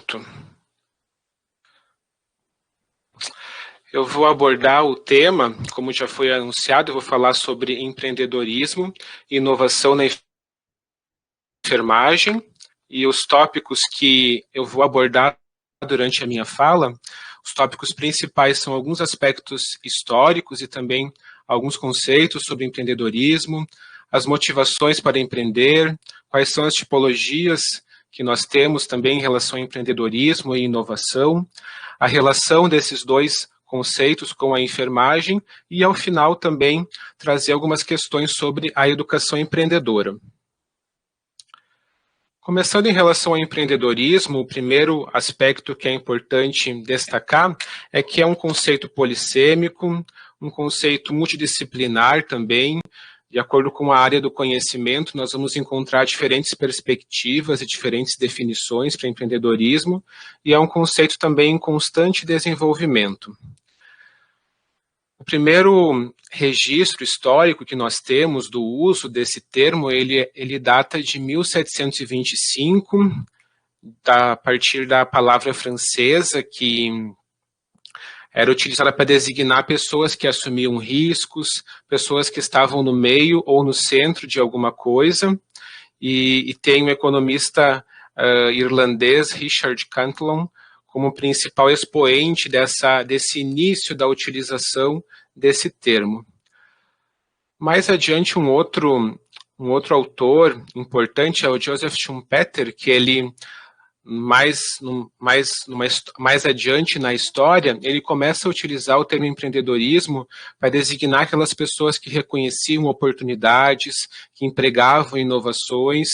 Pronto. Eu vou abordar o tema, como já foi anunciado, eu vou falar sobre empreendedorismo e inovação na enfermagem, e os tópicos que eu vou abordar durante a minha fala, os tópicos principais são alguns aspectos históricos e também alguns conceitos sobre empreendedorismo, as motivações para empreender, quais são as tipologias que nós temos também em relação ao empreendedorismo e inovação, a relação desses dois conceitos com a enfermagem e, ao final, também trazer algumas questões sobre a educação empreendedora. Começando em relação ao empreendedorismo, o primeiro aspecto que é importante destacar é que é um conceito polissêmico, um conceito multidisciplinar também. De acordo com a área do conhecimento, nós vamos encontrar diferentes perspectivas e diferentes definições para empreendedorismo, e é um conceito também em constante desenvolvimento. O primeiro registro histórico que nós temos do uso desse termo, ele data de 1725, a partir da palavra francesa, que era utilizada para designar pessoas que assumiam riscos, pessoas que estavam no meio ou no centro de alguma coisa, e tem um economista irlandês, Richard Cantillon, como principal expoente desse início da utilização desse termo. Mais adiante, um outro autor importante é o Joseph Schumpeter, que ele, mais adiante na história, ele começa a utilizar o termo empreendedorismo para designar aquelas pessoas que reconheciam oportunidades, que empregavam inovações,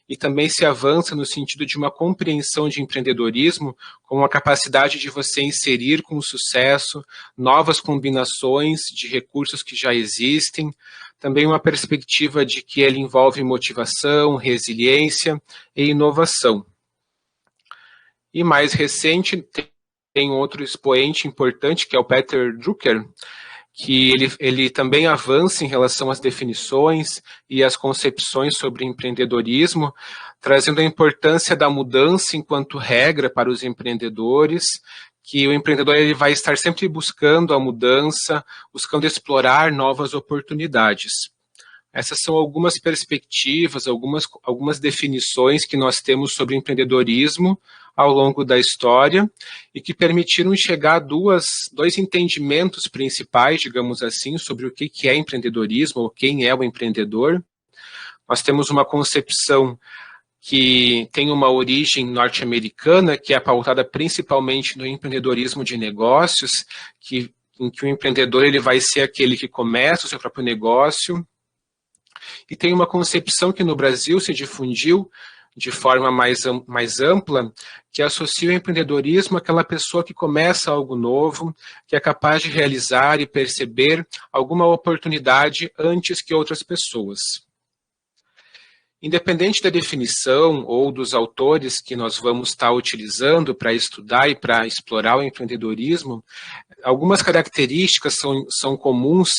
e também se avança no sentido de uma compreensão de empreendedorismo como a capacidade de você inserir com sucesso novas combinações de recursos que já existem, também uma perspectiva de que ele envolve motivação, resiliência e inovação. E mais recente, tem outro expoente importante, que é o Peter Drucker, que ele também avança em relação às definições e às concepções sobre empreendedorismo, trazendo a importância da mudança enquanto regra para os empreendedores, que o empreendedor ele vai estar sempre buscando a mudança, buscando explorar novas oportunidades. Essas são algumas perspectivas, algumas definições que nós temos sobre empreendedorismo ao longo da história e que permitiram chegar a dois entendimentos principais, digamos assim, sobre o que é empreendedorismo ou quem é o empreendedor. Nós temos uma concepção que tem uma origem norte-americana, que é pautada principalmente no empreendedorismo de negócios, em que o empreendedor ele vai ser aquele que começa o seu próprio negócio. E tem uma concepção que no Brasil se difundiu de forma mais ampla, que associa o empreendedorismo àquela pessoa que começa algo novo, que é capaz de realizar e perceber alguma oportunidade antes que outras pessoas. Independente da definição ou dos autores que nós vamos estar utilizando para estudar e para explorar o empreendedorismo, algumas características são comuns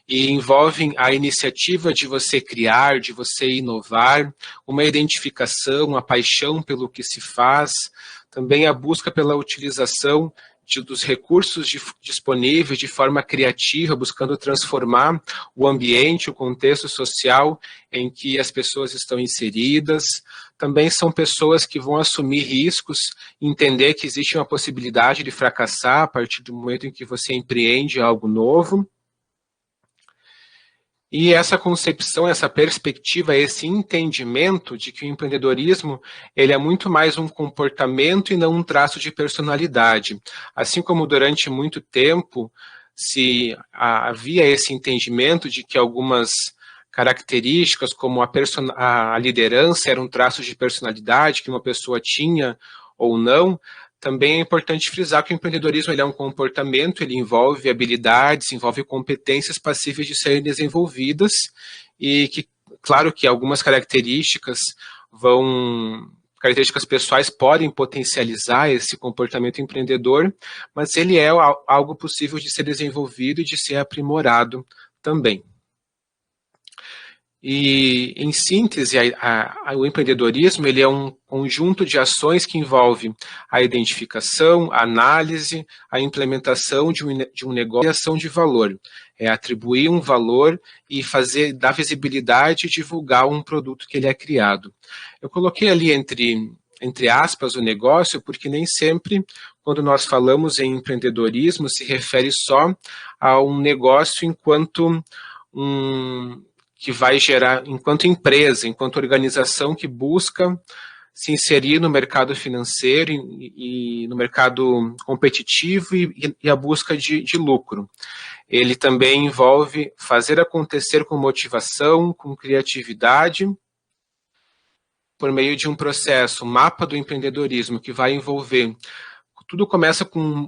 e envolvem a iniciativa de você criar, de você inovar, uma identificação, a paixão pelo que se faz, também a busca pela utilização dos recursos disponíveis de forma criativa, buscando transformar o ambiente, o contexto social em que as pessoas estão inseridas. Também são pessoas que vão assumir riscos, entender que existe uma possibilidade de fracassar a partir do momento em que você empreende algo novo. E essa concepção, essa perspectiva, esse entendimento de que o empreendedorismo ele é muito mais um comportamento e não um traço de personalidade. Assim como durante muito tempo havia esse entendimento de que algumas características, como a liderança, eram traços de personalidade que uma pessoa tinha ou não, também é importante frisar que o empreendedorismo ele é um comportamento, ele envolve habilidades, envolve competências passíveis de serem desenvolvidas e que, claro que algumas características pessoais podem potencializar esse comportamento empreendedor, mas ele é algo possível de ser desenvolvido e de ser aprimorado também. E, em síntese, o empreendedorismo ele é um conjunto de ações que envolve a identificação, a análise, a implementação de um negócio e ação de valor. É atribuir um valor e dar visibilidade e divulgar um produto que ele é criado. Eu coloquei ali entre aspas o negócio, porque nem sempre, quando nós falamos em empreendedorismo, se refere só a um negócio enquanto que vai gerar, enquanto empresa, enquanto organização que busca se inserir no mercado financeiro e no mercado competitivo e a busca de lucro. Ele também envolve fazer acontecer com motivação, com criatividade, por meio de um processo, mapa do empreendedorismo, que vai envolver, tudo começa com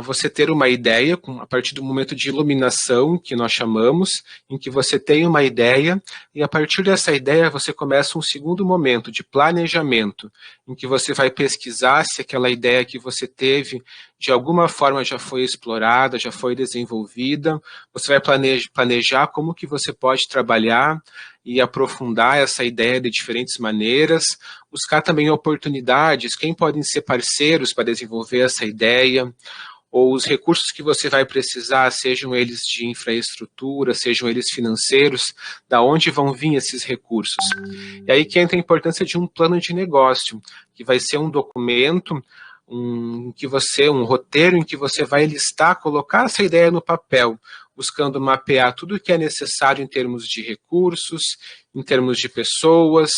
você ter uma ideia, a partir do momento de iluminação, que nós chamamos, em que você tem uma ideia, e a partir dessa ideia você começa um segundo momento de planejamento, em que você vai pesquisar se aquela ideia que você teve, de alguma forma já foi explorada, já foi desenvolvida, você vai planejar como que você pode trabalhar e aprofundar essa ideia de diferentes maneiras, buscar também oportunidades, quem podem ser parceiros para desenvolver essa ideia, ou os recursos que você vai precisar, sejam eles de infraestrutura, sejam eles financeiros, da onde vão vir esses recursos. E aí que entra a importância de um plano de negócio, que vai ser um documento, um roteiro em que você vai listar, colocar essa ideia no papel, buscando mapear tudo o que é necessário em termos de recursos, em termos de pessoas,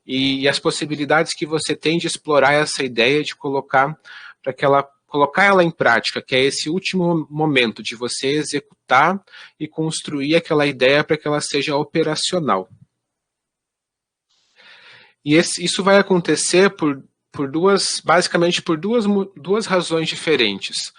e as possibilidades que você tem de explorar essa ideia, de colocar ela em prática, que é esse último momento de você executar e construir aquela ideia para que ela seja operacional. E isso vai acontecer basicamente por duas razões diferentes.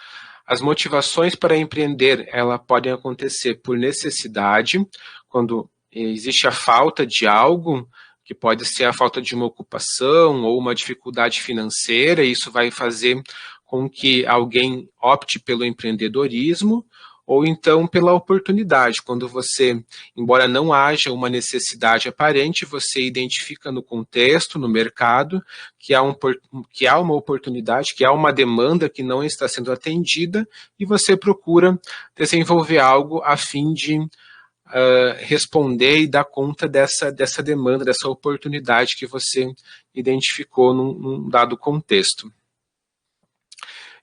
As motivações para empreender, ela podem acontecer por necessidade, quando existe a falta de algo, que pode ser a falta de uma ocupação ou uma dificuldade financeira, e isso vai fazer com que alguém opte pelo empreendedorismo, ou então pela oportunidade, quando você, embora não haja uma necessidade aparente, você identifica no contexto, no mercado, que há uma oportunidade, que há uma demanda que não está sendo atendida, e você procura desenvolver algo a fim de responder e dar conta dessa demanda, dessa oportunidade que você identificou num dado contexto.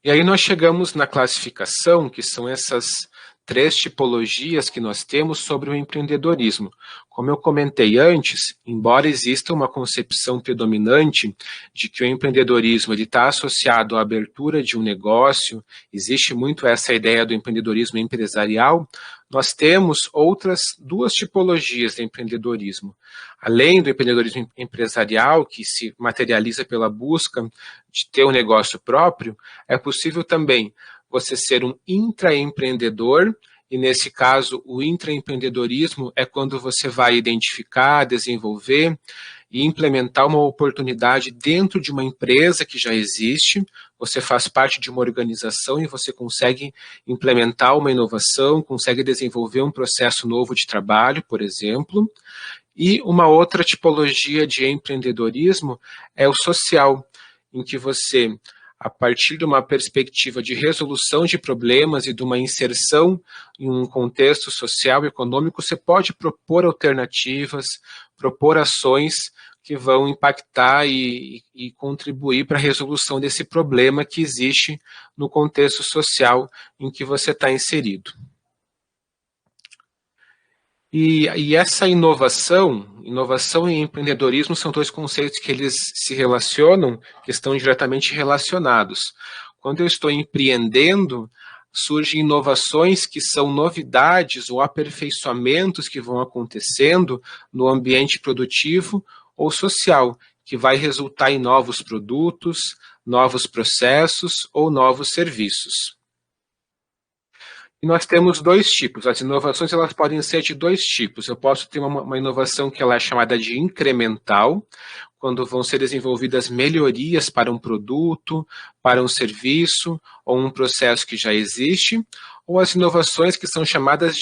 E aí nós chegamos na classificação, que são essas 3 tipologias que nós temos sobre o empreendedorismo. Como eu comentei antes, embora exista uma concepção predominante de que o empreendedorismo está associado à abertura de um negócio, existe muito essa ideia do empreendedorismo empresarial, nós temos outras 2 tipologias de empreendedorismo. Além do empreendedorismo empresarial, que se materializa pela busca de ter um negócio próprio, é possível também você ser um intraempreendedor, e nesse caso o intraempreendedorismo é quando você vai identificar, desenvolver e implementar uma oportunidade dentro de uma empresa que já existe, você faz parte de uma organização e você consegue implementar uma inovação, consegue desenvolver um processo novo de trabalho, por exemplo. E uma outra tipologia de empreendedorismo é o social, em que você, a partir de uma perspectiva de resolução de problemas e de uma inserção em um contexto social e econômico, você pode propor alternativas, propor ações que vão impactar e contribuir para a resolução desse problema que existe no contexto social em que você está inserido. E essa inovação e empreendedorismo são 2 conceitos que eles se relacionam, que estão diretamente relacionados. Quando eu estou empreendendo, surgem inovações que são novidades ou aperfeiçoamentos que vão acontecendo no ambiente produtivo ou social, que vai resultar em novos produtos, novos processos ou novos serviços. E nós temos 2 tipos. As inovações elas podem ser de 2 tipos. Eu posso ter uma inovação que ela é chamada de incremental, quando vão ser desenvolvidas melhorias para um produto, para um serviço ou um processo que já existe, ou as inovações que são chamadas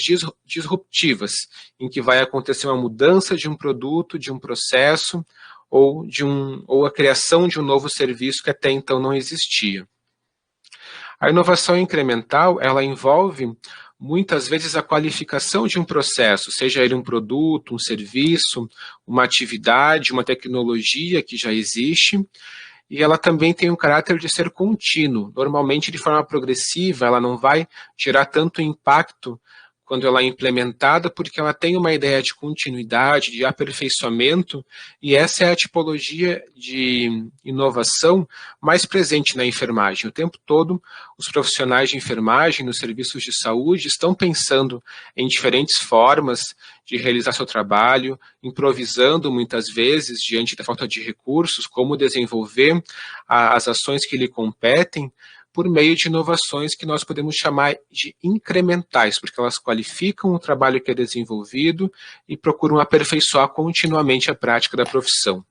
disruptivas, em que vai acontecer uma mudança de um produto, de um processo, ou a criação de um novo serviço que até então não existia. A inovação incremental, ela envolve muitas vezes a qualificação de um processo, seja ele um produto, um serviço, uma atividade, uma tecnologia que já existe, e ela também tem um caráter de ser contínuo, normalmente de forma progressiva, ela não vai gerar tanto impacto quando ela é implementada, porque ela tem uma ideia de continuidade, de aperfeiçoamento, e essa é a tipologia de inovação mais presente na enfermagem. O tempo todo, os profissionais de enfermagem nos serviços de saúde estão pensando em diferentes formas de realizar seu trabalho, improvisando muitas vezes diante da falta de recursos, como desenvolver as ações que lhe competem, por meio de inovações que nós podemos chamar de incrementais, porque elas qualificam o trabalho que é desenvolvido e procuram aperfeiçoar continuamente a prática da profissão.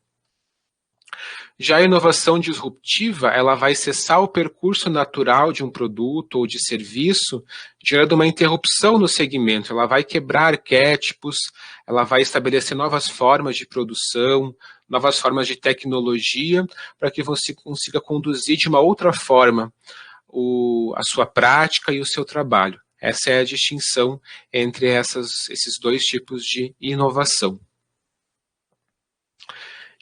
Já a inovação disruptiva, ela vai cessar o percurso natural de um produto ou de serviço, gerando uma interrupção no segmento. Ela vai quebrar arquétipos, ela vai estabelecer novas formas de produção, novas formas de tecnologia, para que você consiga conduzir de uma outra forma a sua prática e o seu trabalho. Essa é a distinção entre esses dois tipos de inovação.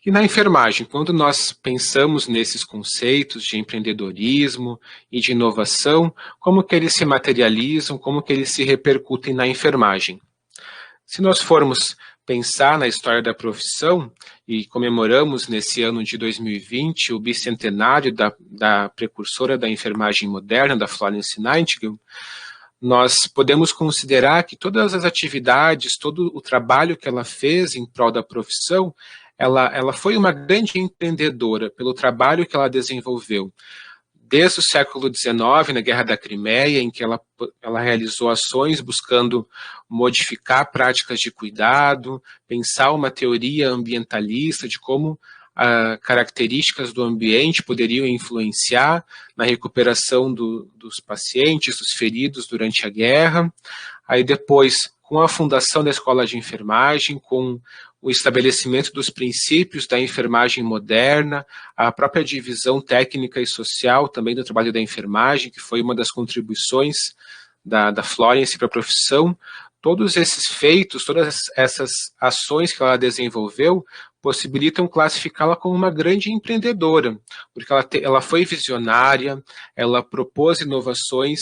E na enfermagem, quando nós pensamos nesses conceitos de empreendedorismo e de inovação, como que eles se materializam, como que eles se repercutem na enfermagem? Se nós formos pensar na história da profissão, e comemoramos nesse ano de 2020 o bicentenário da precursora da enfermagem moderna, da Florence Nightingale, nós podemos considerar que todas as atividades, todo o trabalho que ela fez em prol da profissão, ela foi uma grande empreendedora pelo trabalho que ela desenvolveu. Desde o século XIX, na Guerra da Crimeia, em que ela realizou ações buscando modificar práticas de cuidado, pensar uma teoria ambientalista de como características do ambiente poderiam influenciar na recuperação dos pacientes, dos feridos durante a guerra. Aí depois, com a fundação da Escola de Enfermagem, com o estabelecimento dos princípios da enfermagem moderna, a própria divisão técnica e social também do trabalho da enfermagem, que foi uma das contribuições da Florence para a profissão, todos esses feitos, todas essas ações que ela desenvolveu, possibilitam classificá-la como uma grande empreendedora, porque ela foi visionária, ela propôs inovações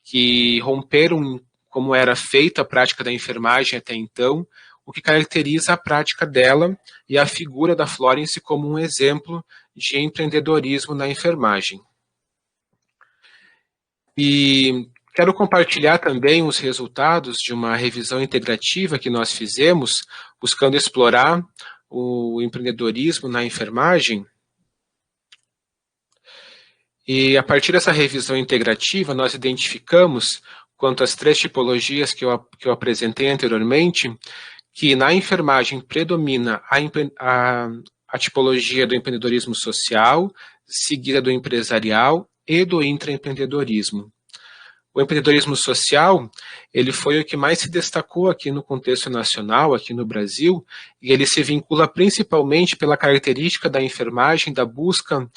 que romperam como era feita a prática da enfermagem até então, o que caracteriza a prática dela e a figura da Florence como um exemplo de empreendedorismo na enfermagem. E quero compartilhar também os resultados de uma revisão integrativa que nós fizemos, buscando explorar o empreendedorismo na enfermagem. E a partir dessa revisão integrativa, nós identificamos, quanto às 3 tipologias que eu apresentei anteriormente, que na enfermagem predomina a tipologia do empreendedorismo social, seguida do empresarial e do intraempreendedorismo. O empreendedorismo social, ele foi o que mais se destacou aqui no contexto nacional, aqui no Brasil, e ele se vincula principalmente pela característica da enfermagem, da busca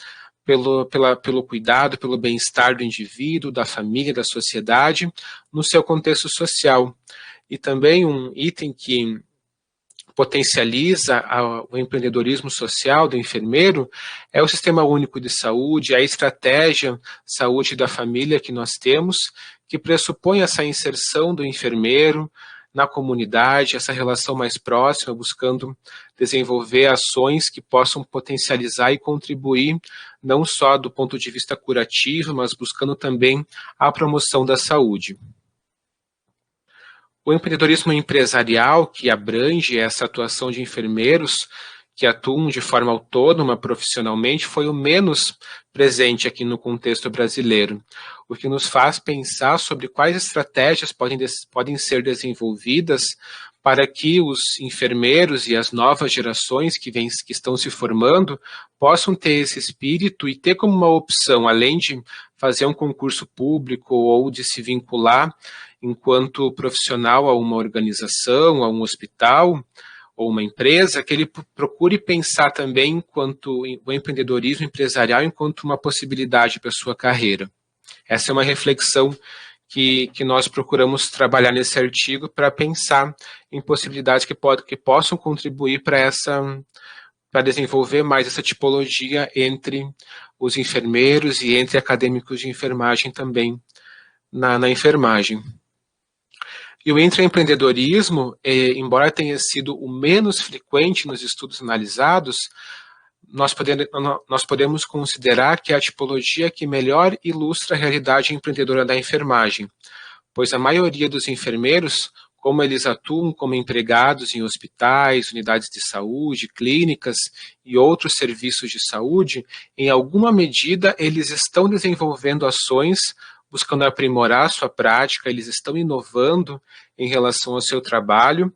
pelo cuidado, pelo bem-estar do indivíduo, da família, da sociedade, no seu contexto social. E também um item que potencializa o empreendedorismo social do enfermeiro é o Sistema Único de Saúde, a estratégia saúde da família que nós temos, que pressupõe essa inserção do enfermeiro na comunidade, essa relação mais próxima, buscando desenvolver ações que possam potencializar e contribuir não só do ponto de vista curativo, mas buscando também a promoção da saúde. O empreendedorismo empresarial, que abrange essa atuação de enfermeiros que atuam de forma autônoma profissionalmente, foi o menos presente aqui no contexto brasileiro, o que nos faz pensar sobre quais estratégias podem ser desenvolvidas para que os enfermeiros e as novas gerações que estão se formando possam ter esse espírito e ter como uma opção, além de fazer um concurso público ou de se vincular enquanto profissional a uma organização, a um hospital ou uma empresa, que ele procure pensar também enquanto o empreendedorismo empresarial enquanto uma possibilidade para a sua carreira. Essa é uma reflexão que nós procuramos trabalhar nesse artigo para pensar em possibilidades que possam contribuir para desenvolver mais essa tipologia entre os enfermeiros e entre acadêmicos de enfermagem também na enfermagem. E o intraempreendedorismo, embora tenha sido o menos frequente nos estudos analisados, nós podemos considerar que é a tipologia que melhor ilustra a realidade empreendedora da enfermagem, pois a maioria dos enfermeiros, como eles atuam como empregados em hospitais, unidades de saúde, clínicas e outros serviços de saúde, em alguma medida eles estão desenvolvendo ações buscando aprimorar sua prática, eles estão inovando em relação ao seu trabalho.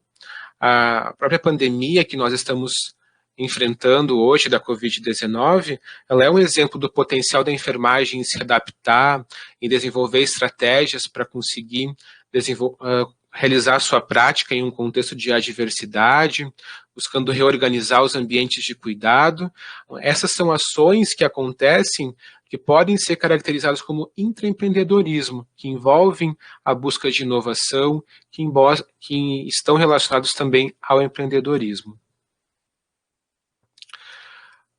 A própria pandemia que nós estamos enfrentando hoje da Covid-19, ela é um exemplo do potencial da enfermagem em se adaptar, em desenvolver estratégias para conseguir realizar sua prática em um contexto de adversidade, buscando reorganizar os ambientes de cuidado. Essas são ações que acontecem que podem ser caracterizadas como intraempreendedorismo, que envolvem a busca de inovação, que estão relacionados também ao empreendedorismo.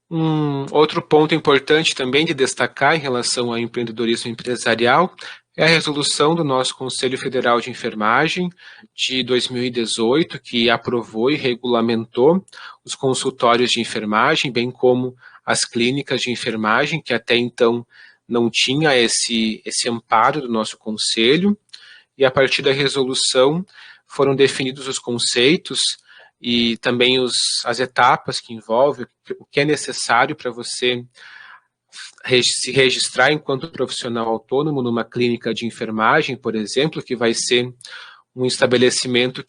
Um outro ponto importante também de destacar em relação ao empreendedorismo empresarial é a resolução do nosso Conselho Federal de Enfermagem de 2018, que aprovou e regulamentou os consultórios de enfermagem, bem como as clínicas de enfermagem, que até então não tinha esse amparo do nosso Conselho, e a partir da resolução foram definidos os conceitos e também as etapas que envolvem, o que é necessário para você se registrar enquanto profissional autônomo numa clínica de enfermagem, por exemplo, que vai ser um estabelecimento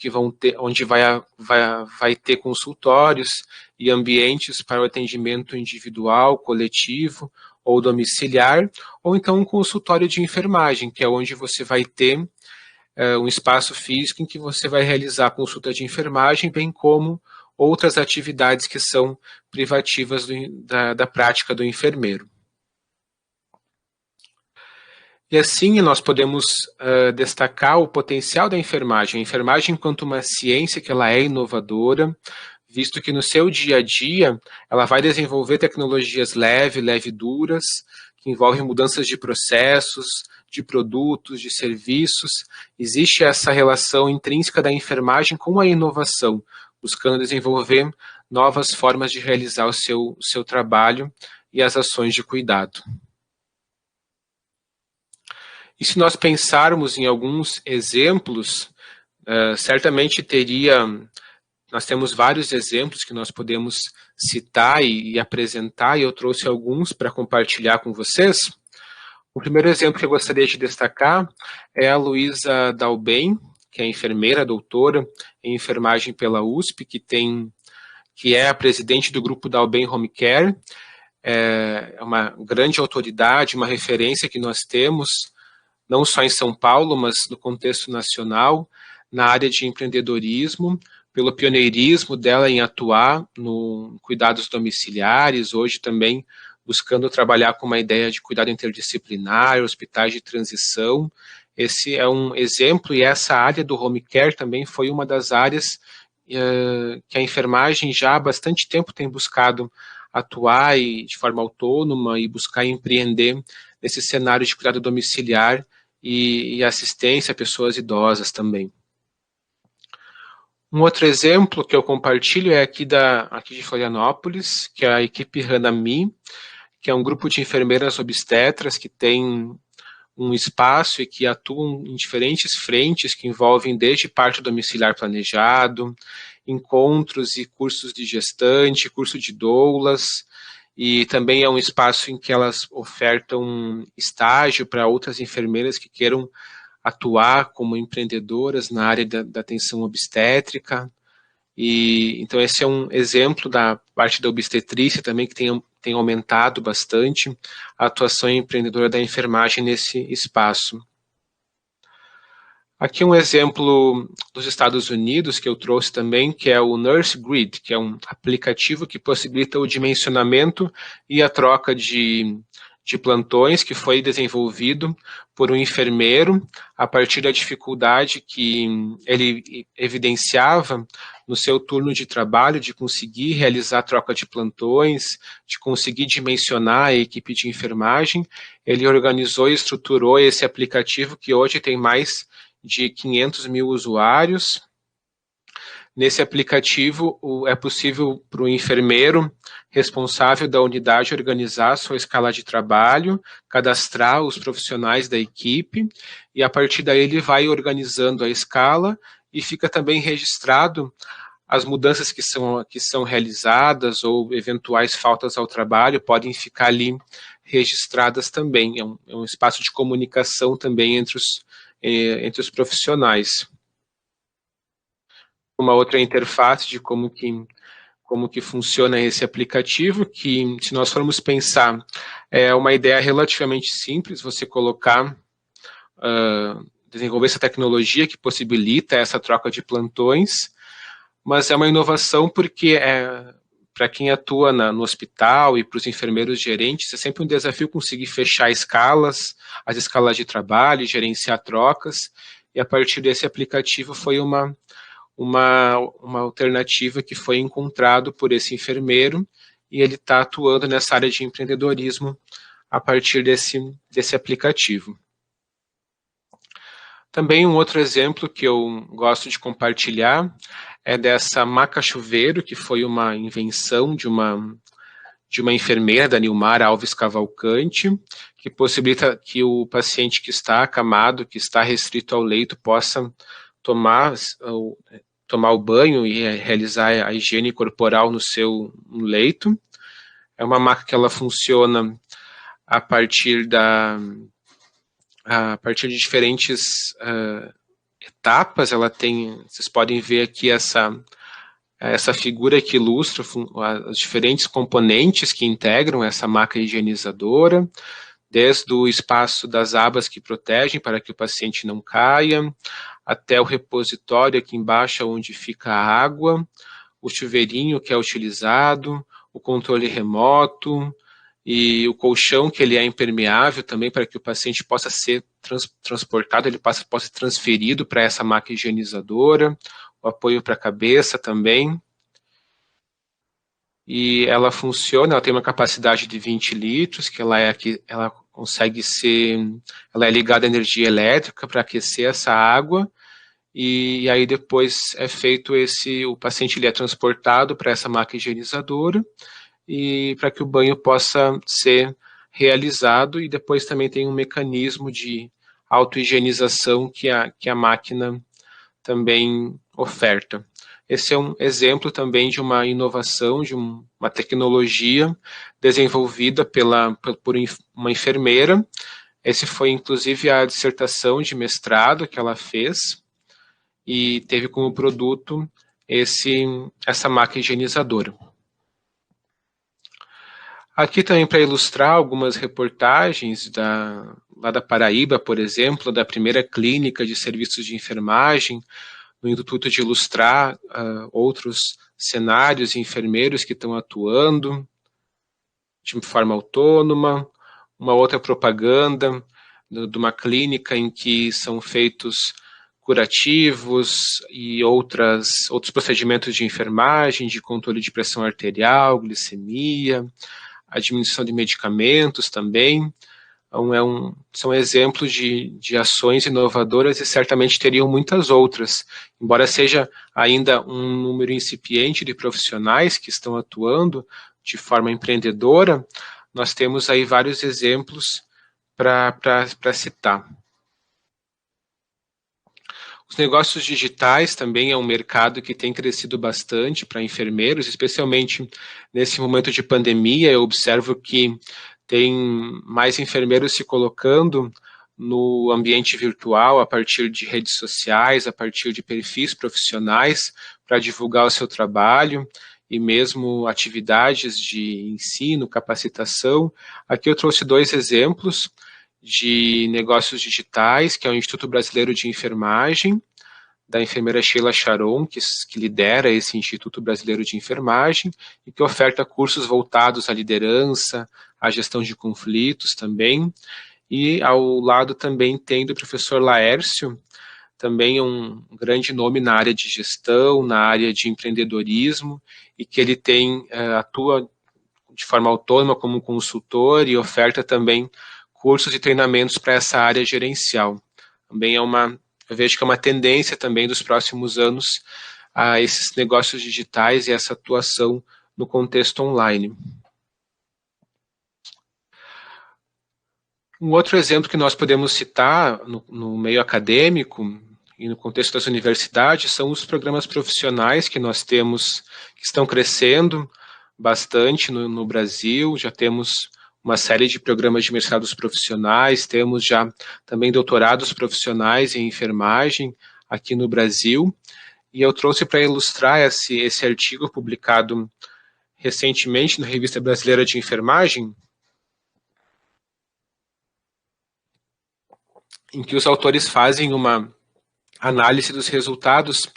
onde vai ter consultórios e ambientes para o atendimento individual, coletivo ou domiciliar, ou então um consultório de enfermagem, que é onde você vai ter um espaço físico em que você vai realizar consulta de enfermagem, bem como outras atividades que são privativas da prática do enfermeiro. E assim nós podemos destacar o potencial da enfermagem. A enfermagem enquanto uma ciência que ela é inovadora, visto que no seu dia a dia ela vai desenvolver tecnologias leve duras, que envolvem mudanças de processos, de produtos, de serviços. Existe essa relação intrínseca da enfermagem com a inovação, buscando desenvolver novas formas de realizar o seu trabalho e as ações de cuidado. E se nós pensarmos em alguns exemplos, certamente nós temos vários exemplos que nós podemos citar e apresentar, e eu trouxe alguns para compartilhar com vocês. O primeiro exemplo que eu gostaria de destacar é a Luísa Dalben, que é enfermeira, doutora em enfermagem pela USP, que é a presidente do grupo Dalben Home Care, é uma grande autoridade, uma referência que nós temos, não só em São Paulo, mas no contexto nacional, na área de empreendedorismo, pelo pioneirismo dela em atuar no cuidados domiciliares, hoje também buscando trabalhar com uma ideia de cuidado interdisciplinar, hospitais de transição. Esse é um exemplo, e essa área do home care também foi uma das áreas que a enfermagem já há bastante tempo tem buscado atuar de forma autônoma e buscar empreender nesse cenário de cuidado domiciliar e assistência a pessoas idosas também. Um outro exemplo que eu compartilho é aqui de Florianópolis, que é a equipe Hanami, que é um grupo de enfermeiras obstetras que tem um espaço e que atuam em diferentes frentes que envolvem desde parto domiciliar planejado, encontros e cursos de gestante, curso de doulas, e também é um espaço em que elas ofertam estágio para outras enfermeiras que queiram atuar como empreendedoras na área da atenção obstétrica. E então esse é um exemplo da parte da obstetrícia também que tem aumentado bastante a atuação empreendedora da enfermagem nesse espaço. Aqui um exemplo dos Estados Unidos que eu trouxe também, que é o Nurse Grid, que é um aplicativo que possibilita o dimensionamento e a troca de plantões, que foi desenvolvido por um enfermeiro a partir da dificuldade que ele evidenciava no seu turno de trabalho de conseguir realizar a troca de plantões, de conseguir dimensionar a equipe de enfermagem. Ele organizou e estruturou esse aplicativo que hoje tem mais de 500 mil usuários. Nesse aplicativo, é possível para o enfermeiro responsável da unidade organizar sua escala de trabalho, cadastrar os profissionais da equipe, e a partir daí ele vai organizando a escala e fica também registrado as mudanças que são realizadas ou eventuais faltas ao trabalho podem ficar ali registradas também. É um espaço de comunicação também entre os profissionais. Uma outra interface de como que funciona esse aplicativo, que se nós formos pensar, é uma ideia relativamente simples, você colocar, desenvolver essa tecnologia que possibilita essa troca de plantões, mas é uma inovação porque para quem atua no hospital e para os enfermeiros gerentes, é sempre um desafio conseguir fechar as escalas de trabalho, gerenciar trocas, e a partir desse aplicativo foi uma alternativa que foi encontrado por esse enfermeiro, e ele está atuando nessa área de empreendedorismo a partir desse aplicativo. Também um outro exemplo que eu gosto de compartilhar é dessa maca chuveiro, que foi uma invenção de uma enfermeira, da Nilmar Alves Cavalcante, que possibilita que o paciente que está acamado, que está restrito ao leito, possa tomar o banho e realizar a higiene corporal no seu leito. É uma maca que ela funciona a partir de diferentes etapas. Ela tem, vocês podem ver aqui essa figura que ilustra os diferentes componentes que integram essa maca higienizadora, desde o espaço das abas que protegem para que o paciente não caia, até o repositório aqui embaixo onde fica a água, o chuveirinho que é utilizado, o controle remoto e o colchão que ele é impermeável também para que o paciente possa ser transportado, ele possa ser transferido para essa maca higienizadora, o apoio para a cabeça também. E ela funciona, ela tem uma capacidade de 20 litros, que ela é ligada à energia elétrica para aquecer essa água, e aí depois é feito o paciente ele é transportado para essa maca higienizadora, e para que o banho possa ser realizado, e depois também tem um mecanismo de auto-higienização que a máquina também oferta. Esse é um exemplo também de uma inovação, de uma tecnologia desenvolvida por uma enfermeira. Esse foi, inclusive, a dissertação de mestrado que ela fez, e teve como produto essa máquina higienizadora. Aqui também para ilustrar algumas reportagens lá da Paraíba, por exemplo, da primeira clínica de serviços de enfermagem, no intuito de ilustrar outros cenários e enfermeiros que estão atuando de forma autônoma. Uma outra propaganda de uma clínica em que são feitos curativos e outros procedimentos de enfermagem, de controle de pressão arterial, glicemia, administração de medicamentos também. Então, são exemplos de ações inovadoras e certamente teriam muitas outras. Embora seja ainda um número incipiente de profissionais que estão atuando de forma empreendedora, nós temos aí vários exemplos para citar. Os negócios digitais também é um mercado que tem crescido bastante para enfermeiros, especialmente nesse momento de pandemia. Eu observo que tem mais enfermeiros se colocando no ambiente virtual, a partir de redes sociais, a partir de perfis profissionais, para divulgar o seu trabalho e mesmo atividades de ensino, capacitação. Aqui eu trouxe 2 exemplos de negócios digitais, que é o Instituto Brasileiro de Enfermagem, da enfermeira Sheila Sharon, que lidera esse Instituto Brasileiro de Enfermagem e que oferta cursos voltados à liderança, à gestão de conflitos também. E ao lado também tem do professor Laércio, também um grande nome na área de gestão, na área de empreendedorismo, e que ele atua de forma autônoma como consultor e oferta também cursos e treinamentos para essa área gerencial. Também eu vejo que é uma tendência também dos próximos anos a esses negócios digitais e essa atuação no contexto online. Um outro exemplo que nós podemos citar no meio acadêmico e no contexto das universidades são os programas profissionais que nós temos, que estão crescendo bastante no Brasil. Já temos uma série de programas de mestrados profissionais, temos já também doutorados profissionais em enfermagem aqui no Brasil. E eu trouxe para ilustrar esse artigo publicado recentemente na Revista Brasileira de Enfermagem, em que os autores fazem uma análise dos resultados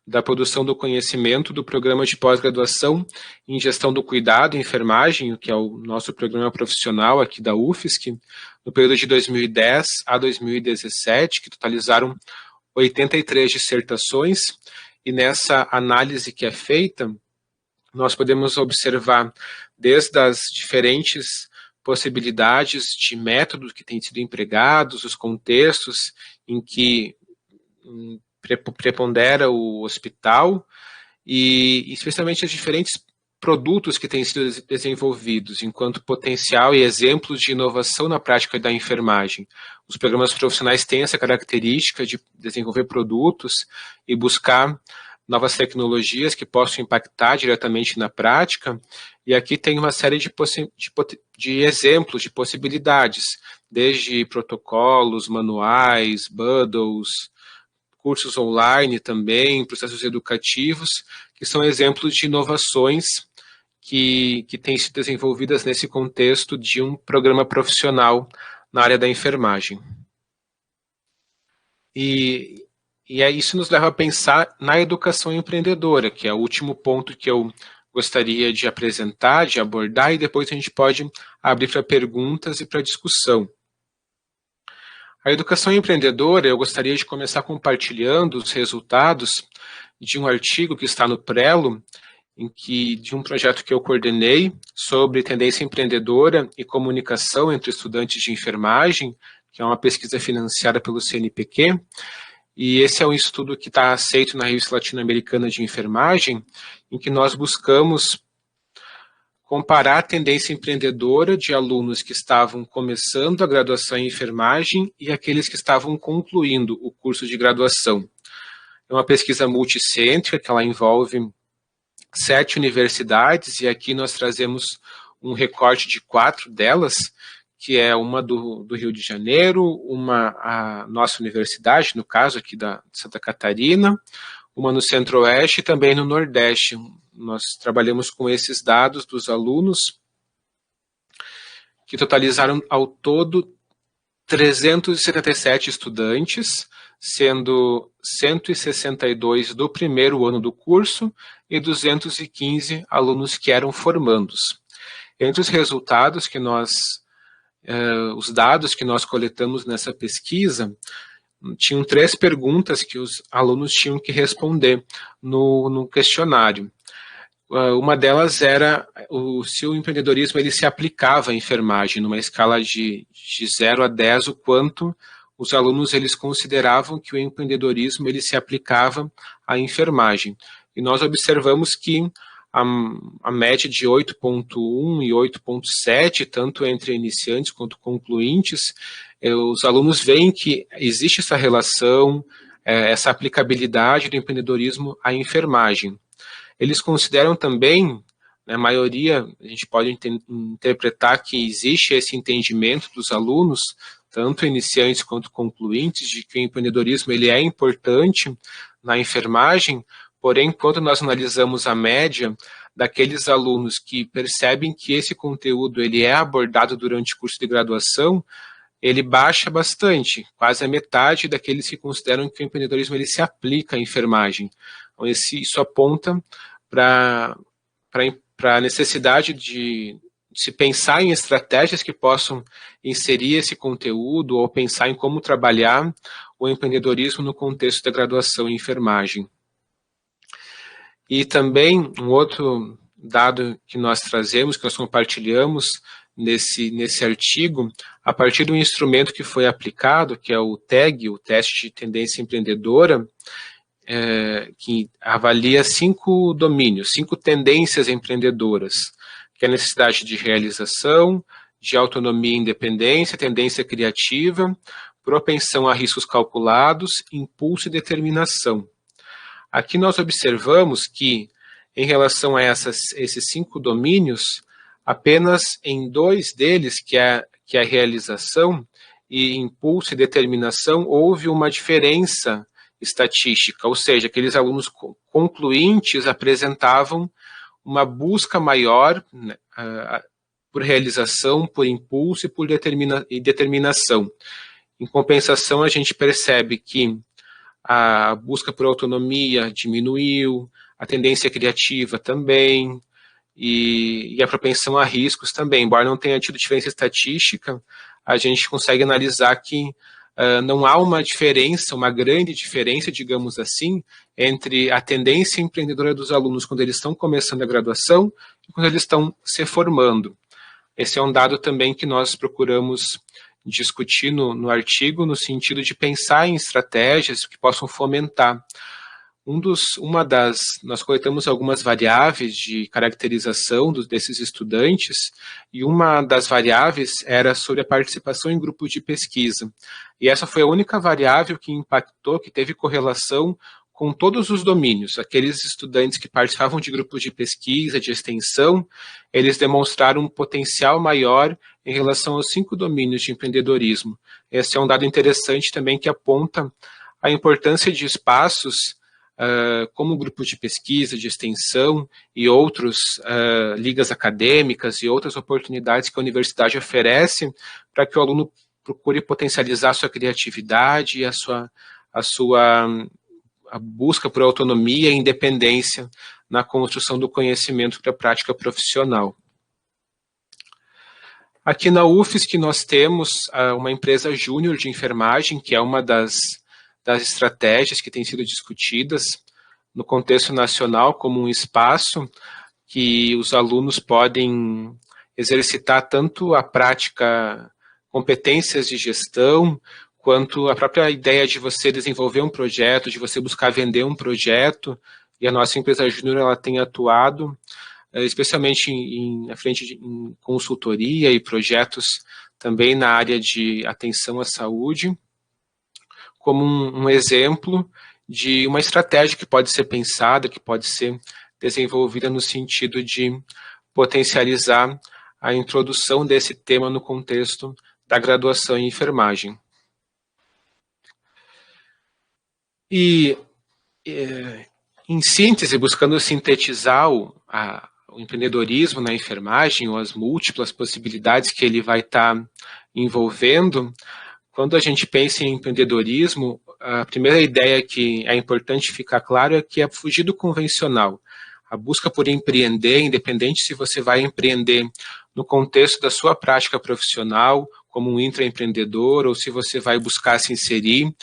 da produção do conhecimento do programa de pós-graduação em gestão do cuidado e enfermagem, que é o nosso programa profissional aqui da UFSC, no período de 2010 a 2017, que totalizaram 83 dissertações, e nessa análise que é feita, nós podemos observar desde as diferentes possibilidades de métodos que têm sido empregados, os contextos em que prepondera o hospital e especialmente os diferentes produtos que têm sido desenvolvidos enquanto potencial e exemplos de inovação na prática da enfermagem. Os programas profissionais têm essa característica de desenvolver produtos e buscar novas tecnologias que possam impactar diretamente na prática, e aqui tem uma série de exemplos, de possibilidades, desde protocolos, manuais, bundles, cursos online também, processos educativos, que são exemplos de inovações que têm sido desenvolvidas nesse contexto de um programa profissional na área da enfermagem. E isso nos leva a pensar na educação empreendedora, que é o último ponto que eu gostaria de apresentar, de abordar, e depois a gente pode abrir para perguntas e para discussão. A educação empreendedora, eu gostaria de começar compartilhando os resultados de um artigo que está no Prelo, de um projeto que eu coordenei sobre tendência empreendedora e comunicação entre estudantes de enfermagem, que é uma pesquisa financiada pelo CNPq, e esse é um estudo que está aceito na Revista Latino-Americana de Enfermagem, em que nós buscamos comparar a tendência empreendedora de alunos que estavam começando a graduação em enfermagem e aqueles que estavam concluindo o curso de graduação. É uma pesquisa multicêntrica, que ela envolve 7 universidades, e aqui nós trazemos um recorte de 4 delas, que é uma do Rio de Janeiro, uma a nossa universidade, no caso aqui da Santa Catarina, uma no Centro-Oeste e também no Nordeste. Nós trabalhamos com esses dados dos alunos, que totalizaram ao todo 377 estudantes, sendo 162 do primeiro ano do curso e 215 alunos que eram formandos. Entre os resultados que os dados que nós coletamos nessa pesquisa, tinham 3 perguntas que os alunos tinham que responder no questionário. Uma delas era se o empreendedorismo ele se aplicava à enfermagem, numa escala de 0 a 10, o quanto os alunos eles consideravam que o empreendedorismo ele se aplicava à enfermagem. E nós observamos que a média de 8,1 e 8,7, tanto entre iniciantes quanto concluintes, os alunos veem que existe essa relação, essa aplicabilidade do empreendedorismo à enfermagem. Eles consideram também né, a maioria, a gente pode interpretar que existe esse entendimento dos alunos, tanto iniciantes quanto concluintes, de que o empreendedorismo ele é importante na enfermagem, porém, quando nós analisamos a média daqueles alunos que percebem que esse conteúdo ele é abordado durante o curso de graduação, ele baixa bastante, quase a metade daqueles que consideram que o empreendedorismo ele se aplica à enfermagem. Então, isso aponta para a necessidade de se pensar em estratégias que possam inserir esse conteúdo ou pensar em como trabalhar o empreendedorismo no contexto da graduação em enfermagem. E também um outro dado que nós trazemos, que nós compartilhamos nesse artigo, a partir do instrumento que foi aplicado, que é o TEG, o Teste de Tendência Empreendedora, que avalia 5 domínios, 5 tendências empreendedoras, que é a necessidade de realização, de autonomia e independência, tendência criativa, propensão a riscos calculados, impulso e determinação. Aqui nós observamos que, em relação a esses 5 domínios, apenas em 2 deles, que é a realização e impulso e determinação, houve uma diferença estatística, ou seja, aqueles alunos concluintes apresentavam uma busca maior, né, por realização, por impulso e por determinação. Em compensação, a gente percebe que a busca por autonomia diminuiu, a tendência criativa também, e a propensão a riscos também. Embora não tenha tido diferença estatística, a gente consegue analisar que não há uma diferença, uma grande diferença, digamos assim, entre a tendência empreendedora dos alunos quando eles estão começando a graduação e quando eles estão se formando. Esse é um dado também que nós procuramos discutir no artigo, no sentido de pensar em estratégias que possam fomentar. Nós coletamos algumas variáveis de caracterização desses estudantes, e uma das variáveis era sobre a participação em grupos de pesquisa. E essa foi a única variável que impactou, que teve correlação com todos os domínios. Aqueles estudantes que participavam de grupos de pesquisa, de extensão, eles demonstraram um potencial maior em relação aos 5 domínios de empreendedorismo. Esse é um dado interessante também que aponta a importância de espaços como grupos de pesquisa, de extensão e outros ligas acadêmicas e outras oportunidades que a universidade oferece para que o aluno procure potencializar a sua criatividade e a busca por autonomia e independência na construção do conhecimento para a prática profissional. Aqui na UFSC nós temos uma empresa júnior de enfermagem, que é uma das estratégias que têm sido discutidas no contexto nacional como um espaço que os alunos podem exercitar tanto a prática, competências de gestão, quanto a própria ideia de você desenvolver um projeto, de você buscar vender um projeto, e a nossa empresa júnior ela tem atuado, especialmente na frente em consultoria e projetos também na área de atenção à saúde, como um exemplo de uma estratégia que pode ser pensada, que pode ser desenvolvida no sentido de potencializar a introdução desse tema no contexto da graduação em enfermagem. E, em síntese, buscando sintetizar o empreendedorismo na enfermagem, ou as múltiplas possibilidades que ele vai estar envolvendo, quando a gente pensa em empreendedorismo, a primeira ideia que é importante ficar claro é que é fugir do convencional. A busca por empreender, independente se você vai empreender no contexto da sua prática profissional, como um intraempreendedor, ou se você vai buscar se inserir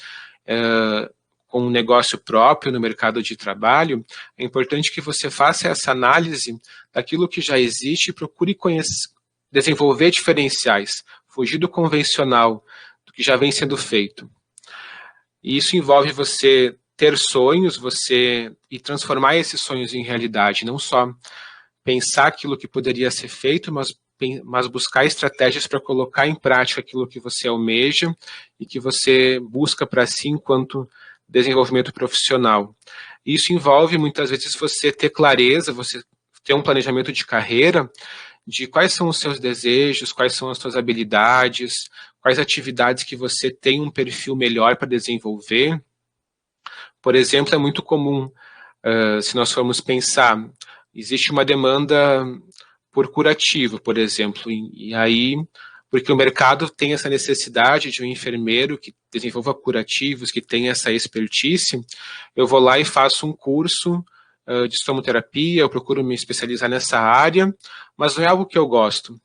com um negócio próprio no mercado de trabalho, é importante que você faça essa análise daquilo que já existe e procure desenvolver diferenciais, fugir do convencional, que já vem sendo feito. E isso envolve você ter sonhos, e transformar esses sonhos em realidade, não só pensar aquilo que poderia ser feito, mas buscar estratégias para colocar em prática aquilo que você almeja e que você busca para si enquanto desenvolvimento profissional. Isso envolve, muitas vezes, você ter clareza, você ter um planejamento de carreira, de quais são os seus desejos, quais são as suas habilidades, quais atividades que você tem um perfil melhor para desenvolver. Por exemplo, é muito comum, se nós formos pensar, existe uma demanda por curativo, por exemplo, e aí, porque o mercado tem essa necessidade de um enfermeiro que desenvolva curativos, que tenha essa expertise, eu vou lá e faço um curso de estomoterapia, eu procuro me especializar nessa área, mas não é algo que eu gosto.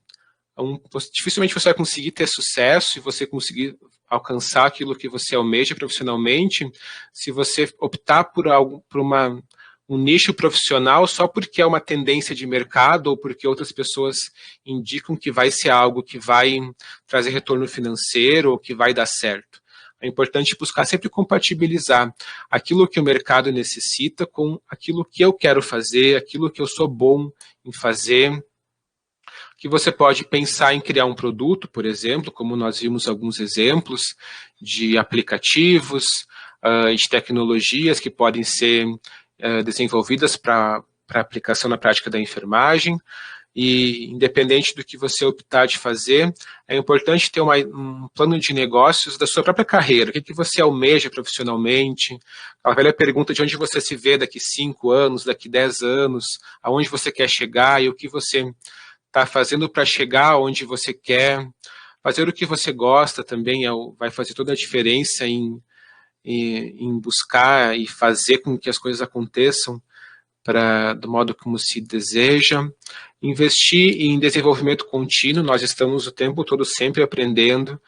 Dificilmente você vai conseguir ter sucesso e você conseguir alcançar aquilo que você almeja profissionalmente se você optar por algo, por um nicho profissional só porque é uma tendência de mercado ou porque outras pessoas indicam que vai ser algo que vai trazer retorno financeiro ou que vai dar certo. É importante buscar sempre compatibilizar aquilo que o mercado necessita com aquilo que eu quero fazer, aquilo que eu sou bom em fazer, que você pode pensar em criar um produto, por exemplo, como nós vimos alguns exemplos de aplicativos, de tecnologias que podem ser desenvolvidas para aplicação na prática da enfermagem, e independente do que você optar de fazer, é importante ter um plano de negócios da sua própria carreira, o que você almeja profissionalmente, a velha pergunta de onde você se vê daqui 5 anos, daqui 10 anos, aonde você quer chegar e o que você está fazendo para chegar onde você quer, fazer o que você gosta também vai fazer toda a diferença em buscar e fazer com que as coisas aconteçam do modo como se deseja. Investir em desenvolvimento contínuo, nós estamos o tempo todo sempre aprendendo,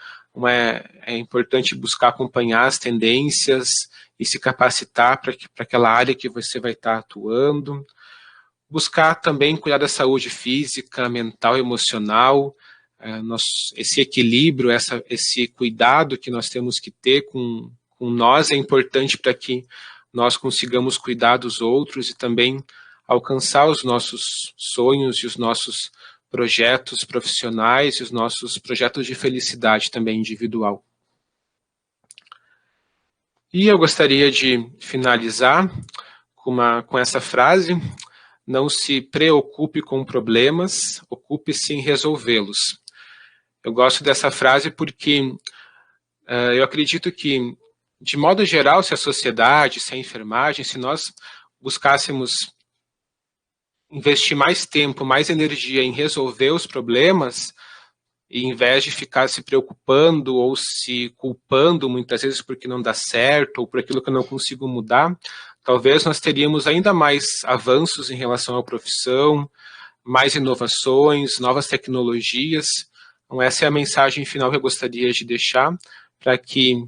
é importante buscar acompanhar as tendências e se capacitar para aquela área que você vai estar atuando. Buscar também cuidar da saúde física, mental, emocional, esse equilíbrio, esse cuidado que nós temos que ter com nós é importante para que nós consigamos cuidar dos outros e também alcançar os nossos sonhos e os nossos projetos profissionais e os nossos projetos de felicidade também individual. E eu gostaria de finalizar com essa frase: não se preocupe com problemas, ocupe-se em resolvê-los. Eu gosto dessa frase porque eu acredito que, de modo geral, se a sociedade, se a enfermagem, se nós buscássemos investir mais tempo, mais energia em resolver os problemas, e em vez de ficar se preocupando ou se culpando muitas vezes porque não dá certo ou por aquilo que eu não consigo mudar, talvez nós teríamos ainda mais avanços em relação à profissão, mais inovações, novas tecnologias. Então, essa é a mensagem final que eu gostaria de deixar, para que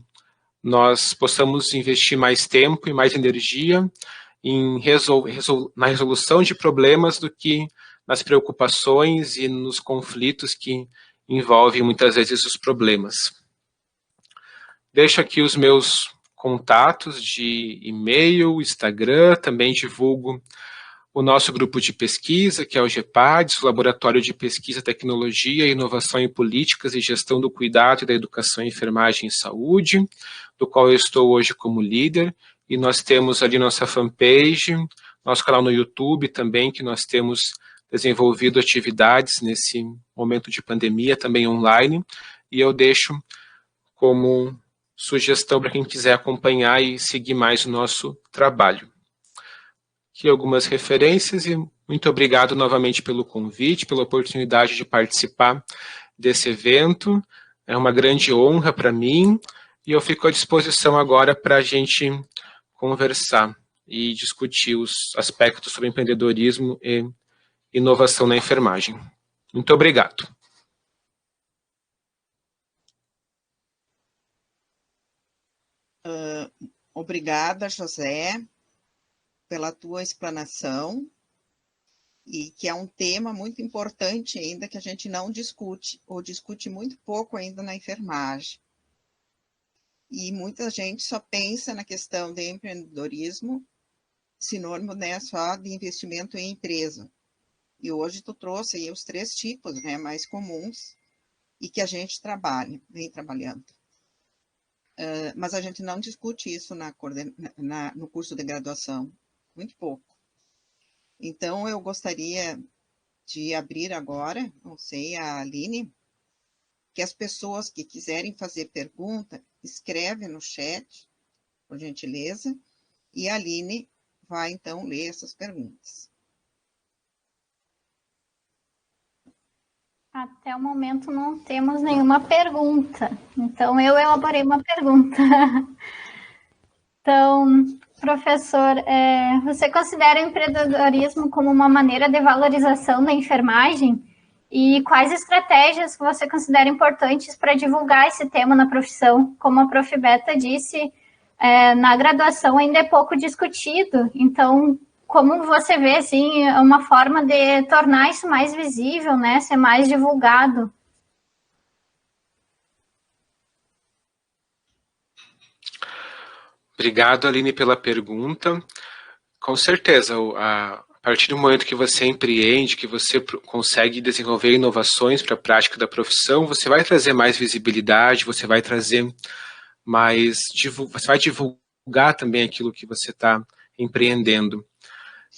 nós possamos investir mais tempo e mais energia na resolução de problemas do que nas preocupações e nos conflitos que envolvem muitas vezes os problemas. Deixo aqui os meus contatos de e-mail, Instagram, também divulgo o nosso grupo de pesquisa, que é o GEPADES, o Laboratório de Pesquisa, Tecnologia, Inovação em Políticas e Gestão do Cuidado e da Educação, Enfermagem e Saúde, do qual eu estou hoje como líder, e nós temos ali nossa fanpage, nosso canal no YouTube também, que nós temos desenvolvido atividades nesse momento de pandemia, também online, e eu deixo como sugestão para quem quiser acompanhar e seguir mais o nosso trabalho. Aqui algumas referências e muito obrigado novamente pelo convite, pela oportunidade de participar desse evento. É uma grande honra para mim e eu fico à disposição agora para a gente conversar e discutir os aspectos sobre empreendedorismo e inovação na enfermagem. Muito obrigado. Obrigada, José, pela tua explanação, e que é um tema muito importante ainda que a gente não discute, ou discute muito pouco ainda na enfermagem. E muita gente só pensa na questão de empreendedorismo, sinônimo, né, só de investimento em empresa. E hoje tu trouxe aí os 3 tipos, né, mais comuns e que a gente vem trabalhando. Mas a gente não discute isso no curso de graduação, muito pouco. Então, eu gostaria de abrir agora, não sei, a Aline, que as pessoas que quiserem fazer pergunta, escreve no chat, por gentileza, e a Aline vai, então, ler essas perguntas. Até o momento não temos nenhuma pergunta, então eu elaborei uma pergunta. Então, professor, você considera o empreendedorismo como uma maneira de valorização da enfermagem? E quais estratégias você considera importantes para divulgar esse tema na profissão? Como a Prof. Beta disse, na graduação ainda é pouco discutido, então como você vê, assim, uma forma de tornar isso mais visível, né, ser mais divulgado? Obrigado, Aline, pela pergunta. Com certeza, a partir do momento que você empreende, que você consegue desenvolver inovações para a prática da profissão, você vai trazer mais visibilidade, você vai trazer mais, você vai divulgar também aquilo que você está empreendendo.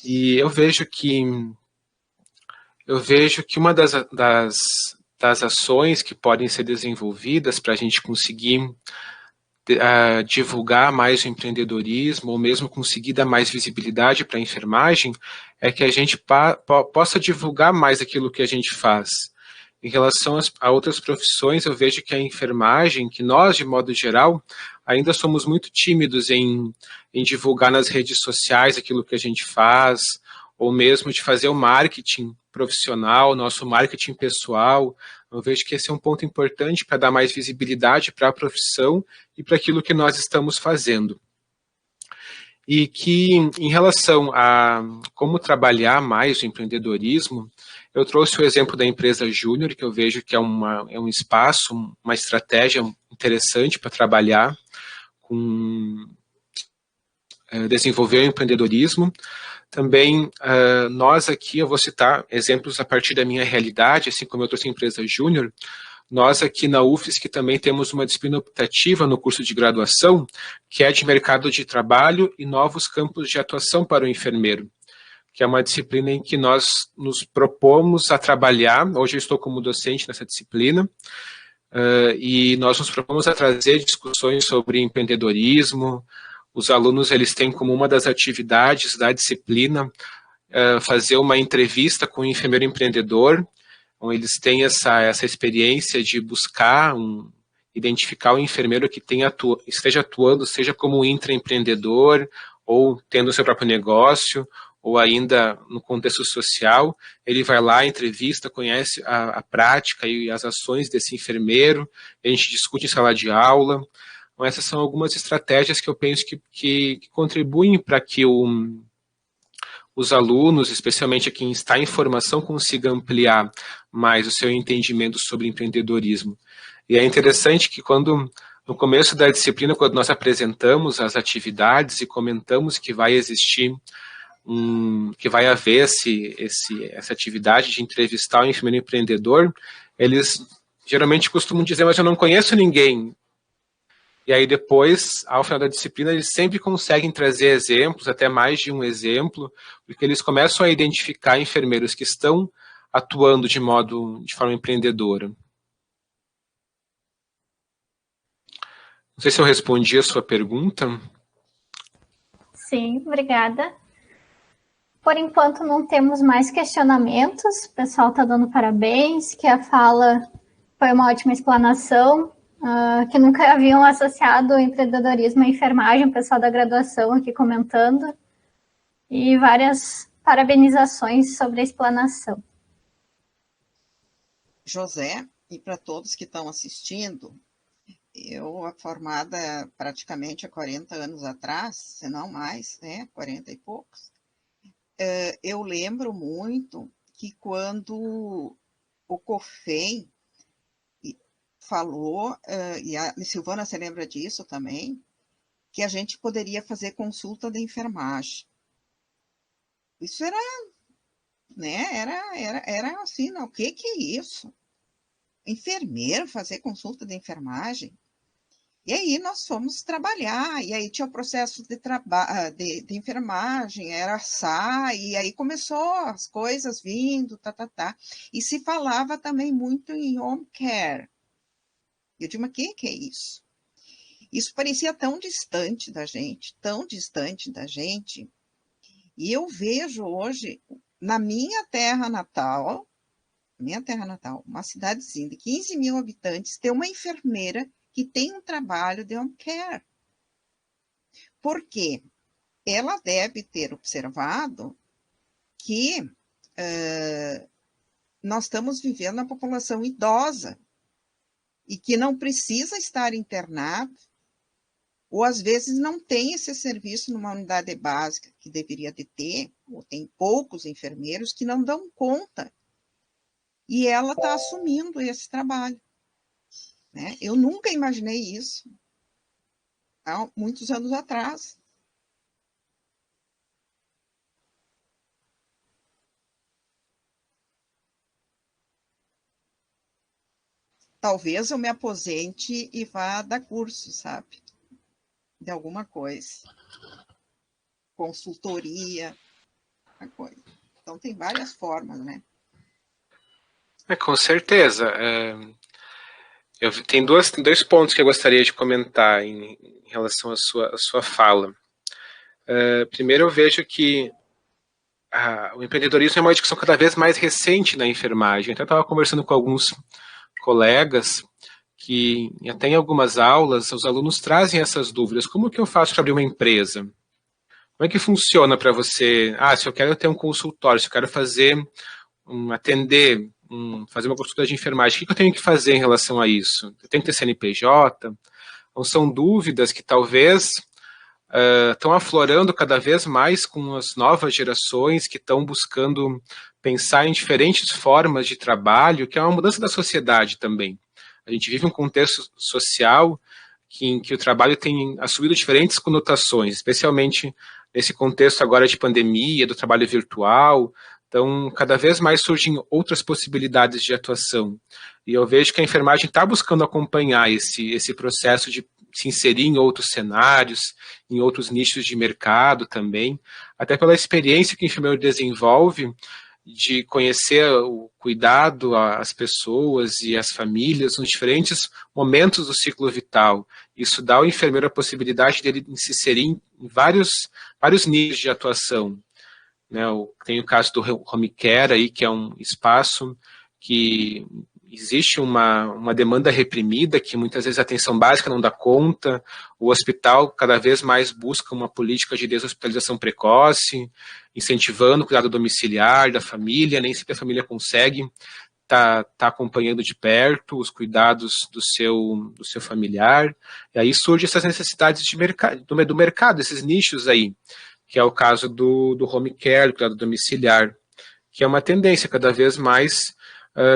E eu vejo que uma das ações que podem ser desenvolvidas para a gente conseguir divulgar mais o empreendedorismo, ou mesmo conseguir dar mais visibilidade para a enfermagem, é que a gente possa divulgar mais aquilo que a gente faz. Em relação a outras profissões, eu vejo que a enfermagem, que nós, de modo geral, ainda somos muito tímidos em divulgar nas redes sociais aquilo que a gente faz, ou mesmo de fazer o marketing profissional, nosso marketing pessoal. Eu vejo que esse é um ponto importante para dar mais visibilidade para a profissão e para aquilo que nós estamos fazendo. E que, em relação a como trabalhar mais o empreendedorismo, eu trouxe o exemplo da empresa Júnior, que eu vejo que é um espaço, uma estratégia interessante para trabalhar com desenvolver o empreendedorismo. Também, nós aqui, eu vou citar exemplos a partir da minha realidade, assim como eu trouxe a empresa Júnior. Nós aqui na UFSC também temos uma disciplina optativa no curso de graduação, que é de mercado de trabalho e novos campos de atuação para o enfermeiro, que é uma disciplina em que nós nos propomos a trabalhar. Hoje eu estou como docente nessa disciplina, e nós nos propomos a trazer discussões sobre empreendedorismo. Os alunos, eles têm como uma das atividades da disciplina fazer uma entrevista com um enfermeiro empreendedor. Então, eles têm essa experiência de buscar, identificar o enfermeiro que esteja atuando, seja como um intraempreendedor, ou tendo o seu próprio negócio, ou ainda no contexto social. Ele vai lá, entrevista, conhece a prática e as ações desse enfermeiro, a gente discute em sala de aula. Então, essas são algumas estratégias que eu penso que contribuem para que os alunos, especialmente quem está em formação, consiga ampliar mais o seu entendimento sobre empreendedorismo. E é interessante que no começo da disciplina, quando nós apresentamos as atividades e comentamos que vai existir, que vai haver essa atividade de entrevistar o enfermeiro empreendedor, eles geralmente costumam dizer, mas eu não conheço ninguém. E aí depois, ao final da disciplina, eles sempre conseguem trazer exemplos, até mais de um exemplo, porque eles começam a identificar enfermeiros que estão atuando de forma empreendedora. Não sei se eu respondi a sua pergunta. Sim, obrigada. Por enquanto não temos mais questionamentos, o pessoal está dando parabéns, que a fala foi uma ótima explanação, que nunca haviam associado o empreendedorismo à enfermagem, o pessoal da graduação aqui comentando, e várias parabenizações sobre a explanação. José, e para todos que estão assistindo, eu, formada praticamente há 40 anos atrás, se não mais, 40 e poucos, eu lembro muito que quando o COFEM falou, e a Silvana se lembra disso também, que a gente poderia fazer consulta de enfermagem. Isso era, era assim, não, o que é isso? Enfermeiro fazer consulta de enfermagem? E aí nós fomos trabalhar, e aí tinha o processo de enfermagem, era SAI, e aí começou as coisas vindo, E se falava também muito em home care. Eu digo, mas o que é isso? Isso parecia tão distante da gente, e eu vejo hoje, na minha terra natal, uma cidadezinha de 15 mil habitantes, ter uma enfermeira que tem um trabalho de home care. Por quê? Ela deve ter observado que nós estamos vivendo uma população idosa e que não precisa estar internado, ou às vezes não tem esse serviço numa unidade básica que deveria de ter, ou tem poucos enfermeiros que não dão conta. E ela está assumindo esse trabalho. Né? Eu nunca imaginei isso há muitos anos atrás. Talvez eu me aposente e vá dar curso, sabe? De alguma coisa. Consultoria, uma coisa. Então, tem várias formas, né? Com certeza. Tem dois pontos que eu gostaria de comentar em relação à sua fala. Primeiro, eu vejo que o empreendedorismo é uma discussão cada vez mais recente na enfermagem. Até estava conversando com alguns colegas que até em algumas aulas os alunos trazem essas dúvidas. Como que eu faço para abrir uma empresa? Como é que funciona para você? Se eu quero ter um consultório, se eu quero fazer fazer uma consulta de enfermagem, o que eu tenho que fazer em relação a isso? Eu tenho que ter CNPJ? Então, são dúvidas que talvez estão aflorando cada vez mais com as novas gerações que estão buscando pensar em diferentes formas de trabalho, que é uma mudança da sociedade também. A gente vive um contexto social em que o trabalho tem assumido diferentes conotações, especialmente nesse contexto agora de pandemia, do trabalho virtual. Então, cada vez mais surgem outras possibilidades de atuação. E eu vejo que a enfermagem está buscando acompanhar esse processo de se inserir em outros cenários, em outros nichos de mercado também, até pela experiência que o enfermeiro desenvolve de conhecer o cuidado às pessoas e às famílias nos diferentes momentos do ciclo vital. Isso dá ao enfermeiro a possibilidade dele se inserir em vários níveis de atuação. Né? Tem o caso do home care, aí, que é um espaço que existe uma demanda reprimida, que muitas vezes a atenção básica não dá conta, o hospital cada vez mais busca uma política de deshospitalização precoce, incentivando o cuidado domiciliar da família, nem sempre a família consegue tá acompanhando de perto os cuidados do seu familiar, e aí surgem essas necessidades de do mercado, esses nichos aí, que é o caso do home care, do cuidado domiciliar, que é uma tendência cada vez mais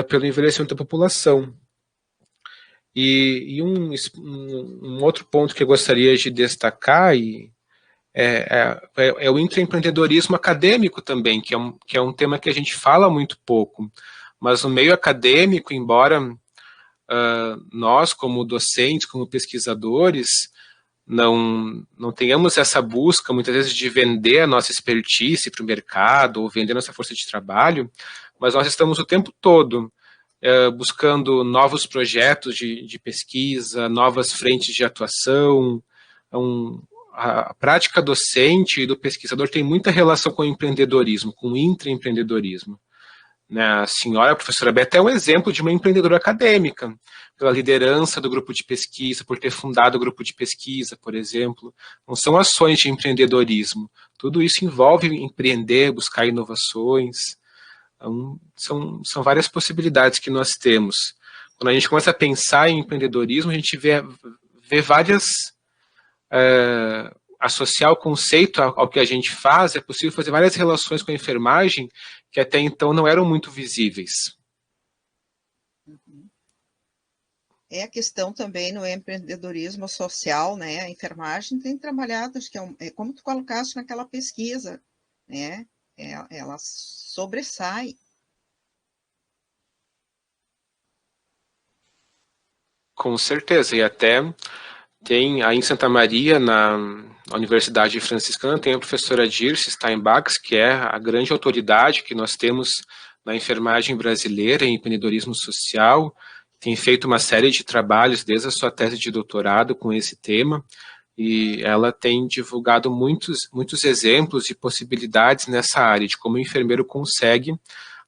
pelo envelhecimento da população. E um outro ponto que eu gostaria de destacar é o intraempreendedorismo acadêmico também, que é um tema que a gente fala muito pouco. Mas no meio acadêmico, embora nós, como docentes, como pesquisadores, não tenhamos essa busca, muitas vezes, de vender a nossa expertise para o mercado ou vender nossa força de trabalho, mas nós estamos o tempo todo buscando novos projetos de pesquisa, novas frentes de atuação. A prática docente e do pesquisador tem muita relação com o empreendedorismo, com o intraempreendedorismo. Né? A senhora, a professora Beta, é um exemplo de uma empreendedora acadêmica, pela liderança do grupo de pesquisa, por ter fundado o grupo de pesquisa, por exemplo. Não são ações de empreendedorismo. Tudo isso envolve empreender, buscar inovações. Então, são várias possibilidades que nós temos. Quando a gente começa a pensar em empreendedorismo, a gente vê várias... associar o conceito ao que a gente faz, é possível fazer várias relações com a enfermagem que até então não eram muito visíveis. É a questão também no empreendedorismo social, né? A enfermagem tem trabalhado, acho que como tu colocaste naquela pesquisa, né? Ela sobressai. Com certeza, e até Tem aí em Santa Maria, na Universidade Franciscana, tem a professora Dirce Steinbach, que é a grande autoridade que nós temos na enfermagem brasileira em empreendedorismo social, tem feito uma série de trabalhos desde a sua tese de doutorado com esse tema, e ela tem divulgado muitos exemplos e possibilidades nessa área, de como o enfermeiro consegue,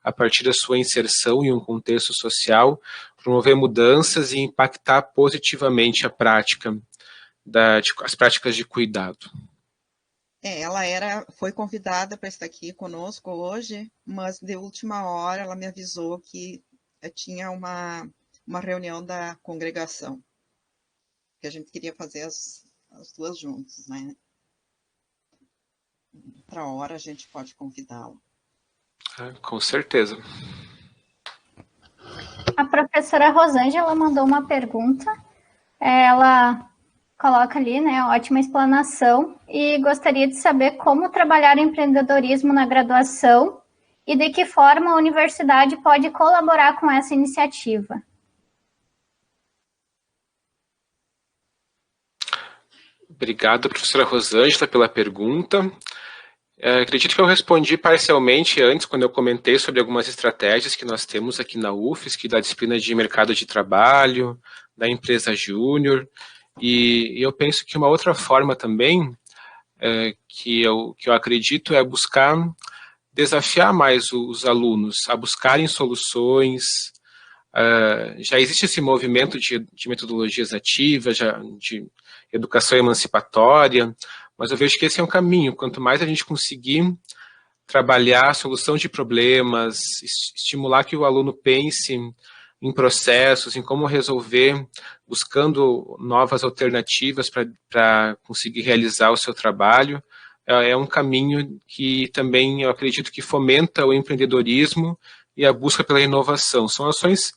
a partir da sua inserção em um contexto social, promover mudanças e impactar positivamente a prática, as práticas de cuidado. Ela foi convidada para estar aqui conosco hoje, mas de última hora ela me avisou que tinha uma reunião da congregação, que a gente queria fazer as duas juntas, né? Outra hora a gente pode convidá-la. Com certeza. A professora Rosângela mandou uma pergunta. Ela coloca ali, né, ótima explanação, e gostaria de saber como trabalhar o empreendedorismo na graduação e de que forma a universidade pode colaborar com essa iniciativa. Obrigado, professora Rosângela, pela pergunta. Acredito que eu respondi parcialmente antes, quando eu comentei sobre algumas estratégias que nós temos aqui na UFSC, da disciplina de mercado de trabalho, da empresa júnior, e eu penso que uma outra forma também, que eu acredito, é buscar desafiar mais os alunos a buscarem soluções. Já existe esse movimento de metodologias ativas, de educação emancipatória, mas eu vejo que esse é um caminho. Quanto mais a gente conseguir trabalhar a solução de problemas, estimular que o aluno pense em processos, em como resolver, buscando novas alternativas para conseguir realizar o seu trabalho, é um caminho que também eu acredito que fomenta o empreendedorismo e a busca pela inovação. São ações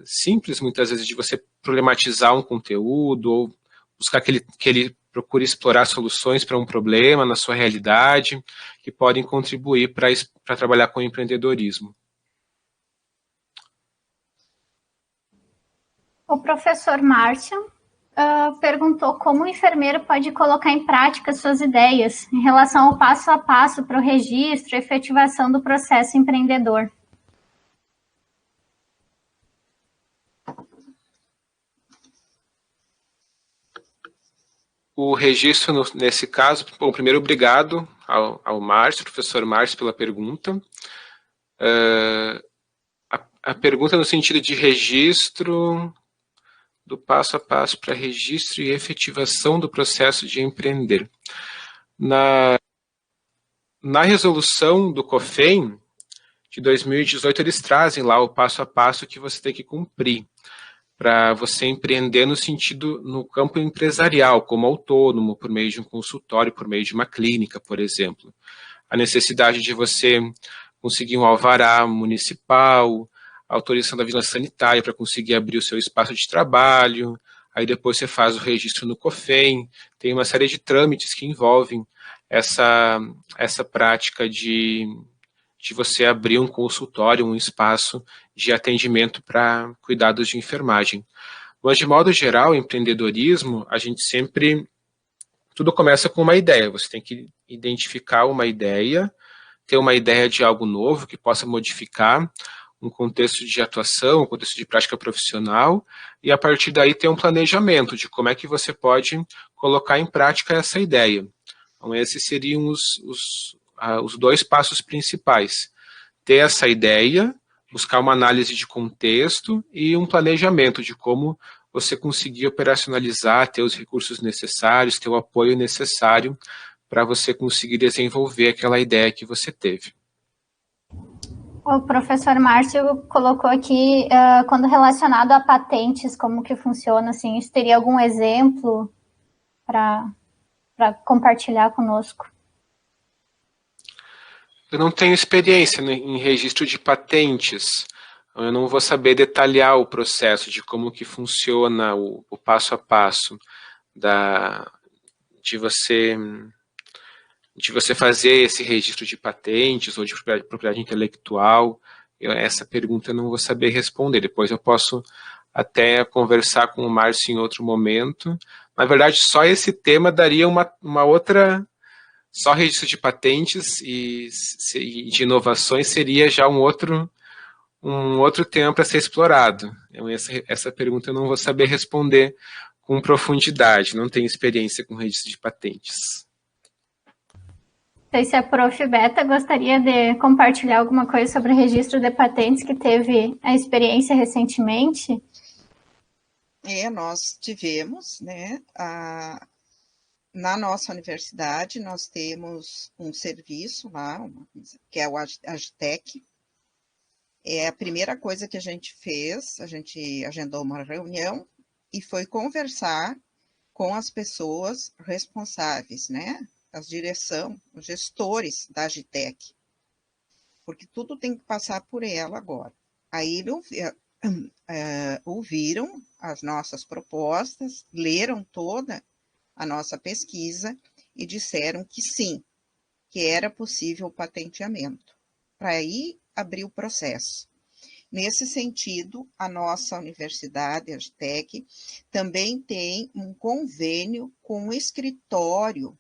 simples, muitas vezes, de você problematizar um conteúdo ou buscar que ele procure explorar soluções para um problema na sua realidade, que podem contribuir para trabalhar com o empreendedorismo. O professor Márcio perguntou como o enfermeiro pode colocar em prática suas ideias em relação ao passo a passo para o registro e efetivação do processo empreendedor. O registro, nesse caso, bom, primeiro, obrigado ao Márcio, professor Márcio, pela pergunta. A pergunta no sentido de registro, do passo a passo para registro e efetivação do processo de empreender. Na resolução do COFEM, de 2018, eles trazem lá o passo a passo que você tem que cumprir para você empreender no campo empresarial, como autônomo, por meio de um consultório, por meio de uma clínica, por exemplo. A necessidade de você conseguir um alvará municipal, a autorização da vigilância sanitária para conseguir abrir o seu espaço de trabalho, aí depois você faz o registro no COFEM, tem uma série de trâmites que envolvem essa prática de você abrir um consultório, um espaço de atendimento para cuidados de enfermagem. Mas, de modo geral, empreendedorismo, a gente sempre... Tudo começa com uma ideia. Você tem que identificar uma ideia, ter uma ideia de algo novo que possa modificar um contexto de atuação, um contexto de prática profissional, e a partir daí ter um planejamento de como é que você pode colocar em prática essa ideia. Então, esses seriam os dois passos principais. Ter essa ideia, buscar uma análise de contexto e um planejamento de como você conseguir operacionalizar, ter os recursos necessários, ter o apoio necessário para você conseguir desenvolver aquela ideia que você teve. O professor Márcio colocou aqui, quando relacionado a patentes, como que funciona, assim, você teria algum exemplo para compartilhar conosco? Eu não tenho experiência em registro de patentes, eu não vou saber detalhar o processo de como que funciona o passo a passo de você fazer esse registro de patentes ou de propriedade intelectual. Essa pergunta eu não vou saber responder, depois eu posso até conversar com o Márcio em outro momento. Na verdade, só esse tema daria uma outra... Só registro de patentes e de inovações seria já um outro tema para ser explorado. Essa pergunta eu não vou saber responder com profundidade, não tenho experiência com registro de patentes. Não sei se a Prof. Beta gostaria de compartilhar alguma coisa sobre o registro de patentes que teve a experiência recentemente. Nós tivemos, né, na nossa universidade, nós temos um serviço lá, que é o Agitec. A primeira coisa que a gente fez, a gente agendou uma reunião e foi conversar com as pessoas responsáveis, né? A direção, os gestores da Agitec, porque tudo tem que passar por ela agora. Aí ouviram as nossas propostas, leram toda a nossa pesquisa e disseram que sim, que era possível o patenteamento. Para aí abrir o processo. Nesse sentido, a nossa universidade, a Agitec, também tem um convênio com um escritório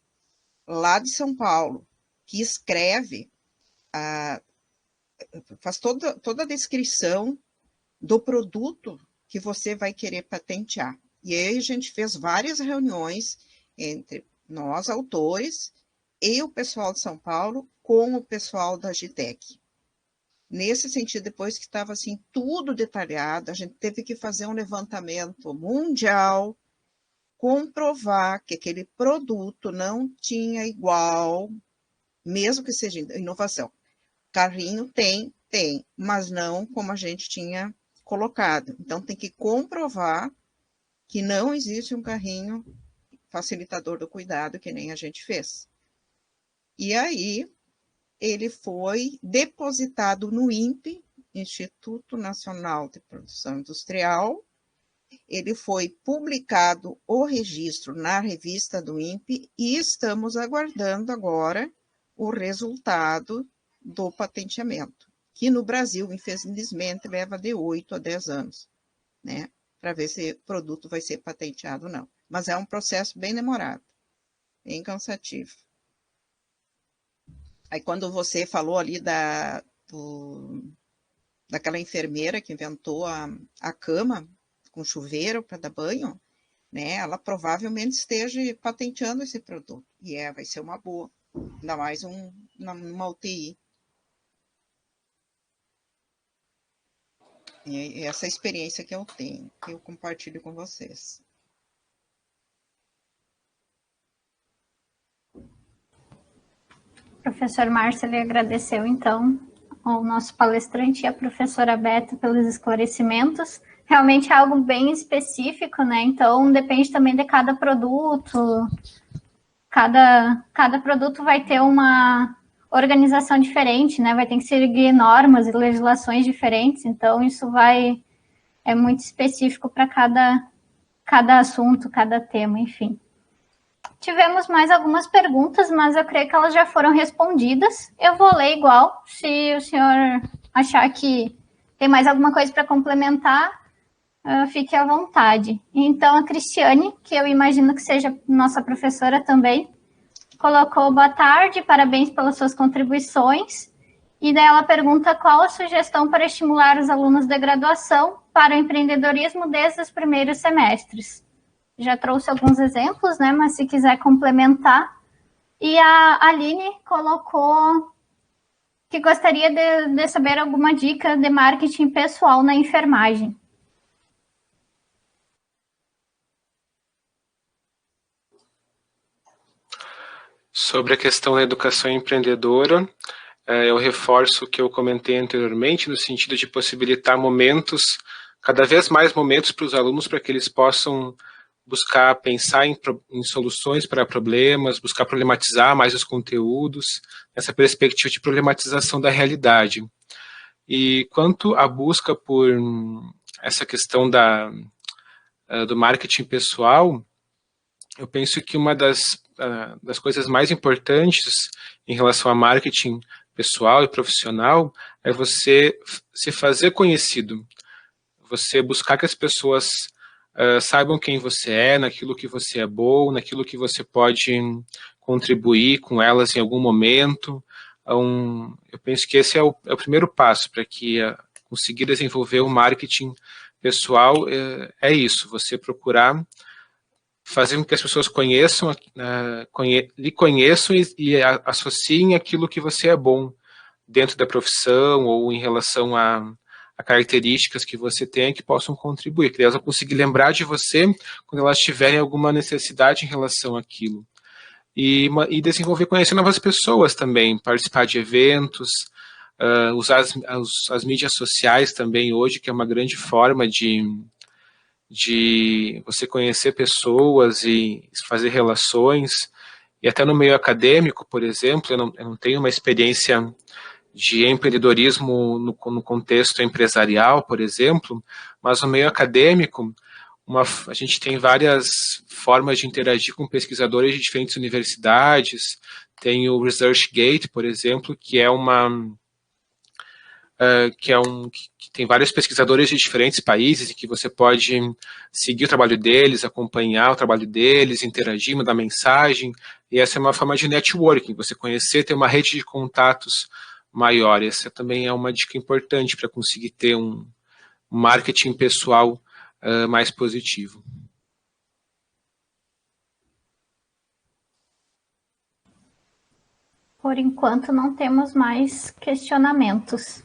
lá de São Paulo, que escreve, faz toda a descrição do produto que você vai querer patentear. E aí a gente fez várias reuniões entre nós, autores, e o pessoal de São Paulo com o pessoal da Agitec. Nesse sentido, depois que estava assim tudo detalhado, a gente teve que fazer um levantamento mundial, comprovar que aquele produto não tinha igual, mesmo que seja inovação. Carrinho tem, mas não como a gente tinha colocado. Então, tem que comprovar que não existe um carrinho facilitador do cuidado, que nem a gente fez. E aí, ele foi depositado no INPE, Instituto Nacional de Produção Industrial. Ele foi publicado o registro na revista do INPE e estamos aguardando agora o resultado do patenteamento, que no Brasil, infelizmente, leva de 8 a 10 anos, né, para ver se o produto vai ser patenteado ou não. Mas é um processo bem demorado, bem cansativo. Aí quando você falou ali daquela enfermeira que inventou a cama com chuveiro para dar banho, né, ela provavelmente esteja patenteando esse produto. E vai ser uma boa, ainda mais numa UTI. E essa é a experiência que eu tenho, que eu compartilho com vocês. Professor Márcio, ele agradeceu, então, ao nosso palestrante e à professora Beta pelos esclarecimentos. Realmente é algo bem específico, né? Então, depende também de cada produto. Cada produto vai ter uma organização diferente, né? Vai ter que seguir normas e legislações diferentes. Então, isso é muito específico para cada assunto, cada tema, enfim. Tivemos mais algumas perguntas, mas eu creio que elas já foram respondidas. Eu vou ler igual, se o senhor achar que tem mais alguma coisa para complementar, fique à vontade. Então, a Cristiane, que eu imagino que seja nossa professora também, colocou boa tarde, parabéns pelas suas contribuições. E daí ela pergunta qual a sugestão para estimular os alunos da graduação para o empreendedorismo desde os primeiros semestres. Já trouxe alguns exemplos, né? Mas se quiser complementar. E a Aline colocou que gostaria de saber alguma dica de marketing pessoal na enfermagem. Sobre a questão da educação empreendedora, eu reforço o que eu comentei anteriormente, no sentido de possibilitar cada vez mais momentos para os alunos, para que eles possam buscar pensar em soluções para problemas, buscar problematizar mais os conteúdos, essa perspectiva de problematização da realidade. E quanto à busca por essa questão do marketing pessoal, eu penso que uma das coisas mais importantes em relação a marketing pessoal e profissional é você se fazer conhecido. você buscar que as pessoas saibam quem você é, naquilo que você é bom, naquilo que você pode contribuir com elas em algum momento. Eu penso que esse é o primeiro passo para que conseguir desenvolver o marketing pessoal, é isso, você procurar fazer com que as pessoas conheçam, lhe conheçam e associem aquilo que você é bom dentro da profissão ou em relação a características que você tem que possam contribuir, que elas vão conseguir lembrar de você quando elas tiverem alguma necessidade em relação àquilo. E desenvolver, conhecer novas pessoas também, participar de eventos, usar as mídias sociais também hoje, que é uma grande forma de você conhecer pessoas e fazer relações. E até no meio acadêmico, por exemplo, eu não tenho uma experiência de empreendedorismo no contexto empresarial, por exemplo, mas no meio acadêmico, a gente tem várias formas de interagir com pesquisadores de diferentes universidades. Tem o ResearchGate, por exemplo, que tem vários pesquisadores de diferentes países e que você pode seguir o trabalho deles, acompanhar o trabalho deles, interagir, mandar mensagem. E essa é uma forma de networking, você conhecer, ter uma rede de contatos maior. Essa também é uma dica importante para conseguir ter um marketing pessoal mais positivo. Por enquanto, não temos mais questionamentos.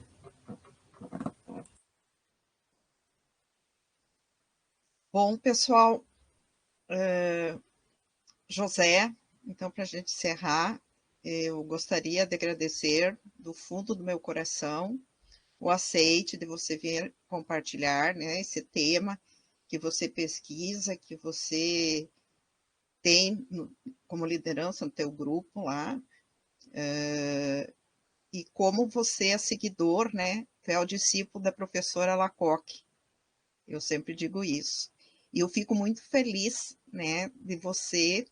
Bom, pessoal, José, então, para a gente encerrar, eu gostaria de agradecer do fundo do meu coração o aceite de você vir compartilhar, né, esse tema que você pesquisa, que você tem como liderança no teu grupo lá, e como você é seguidor, né, é o discípulo da professora Lacoque. Eu sempre digo isso. E eu fico muito feliz, né, de você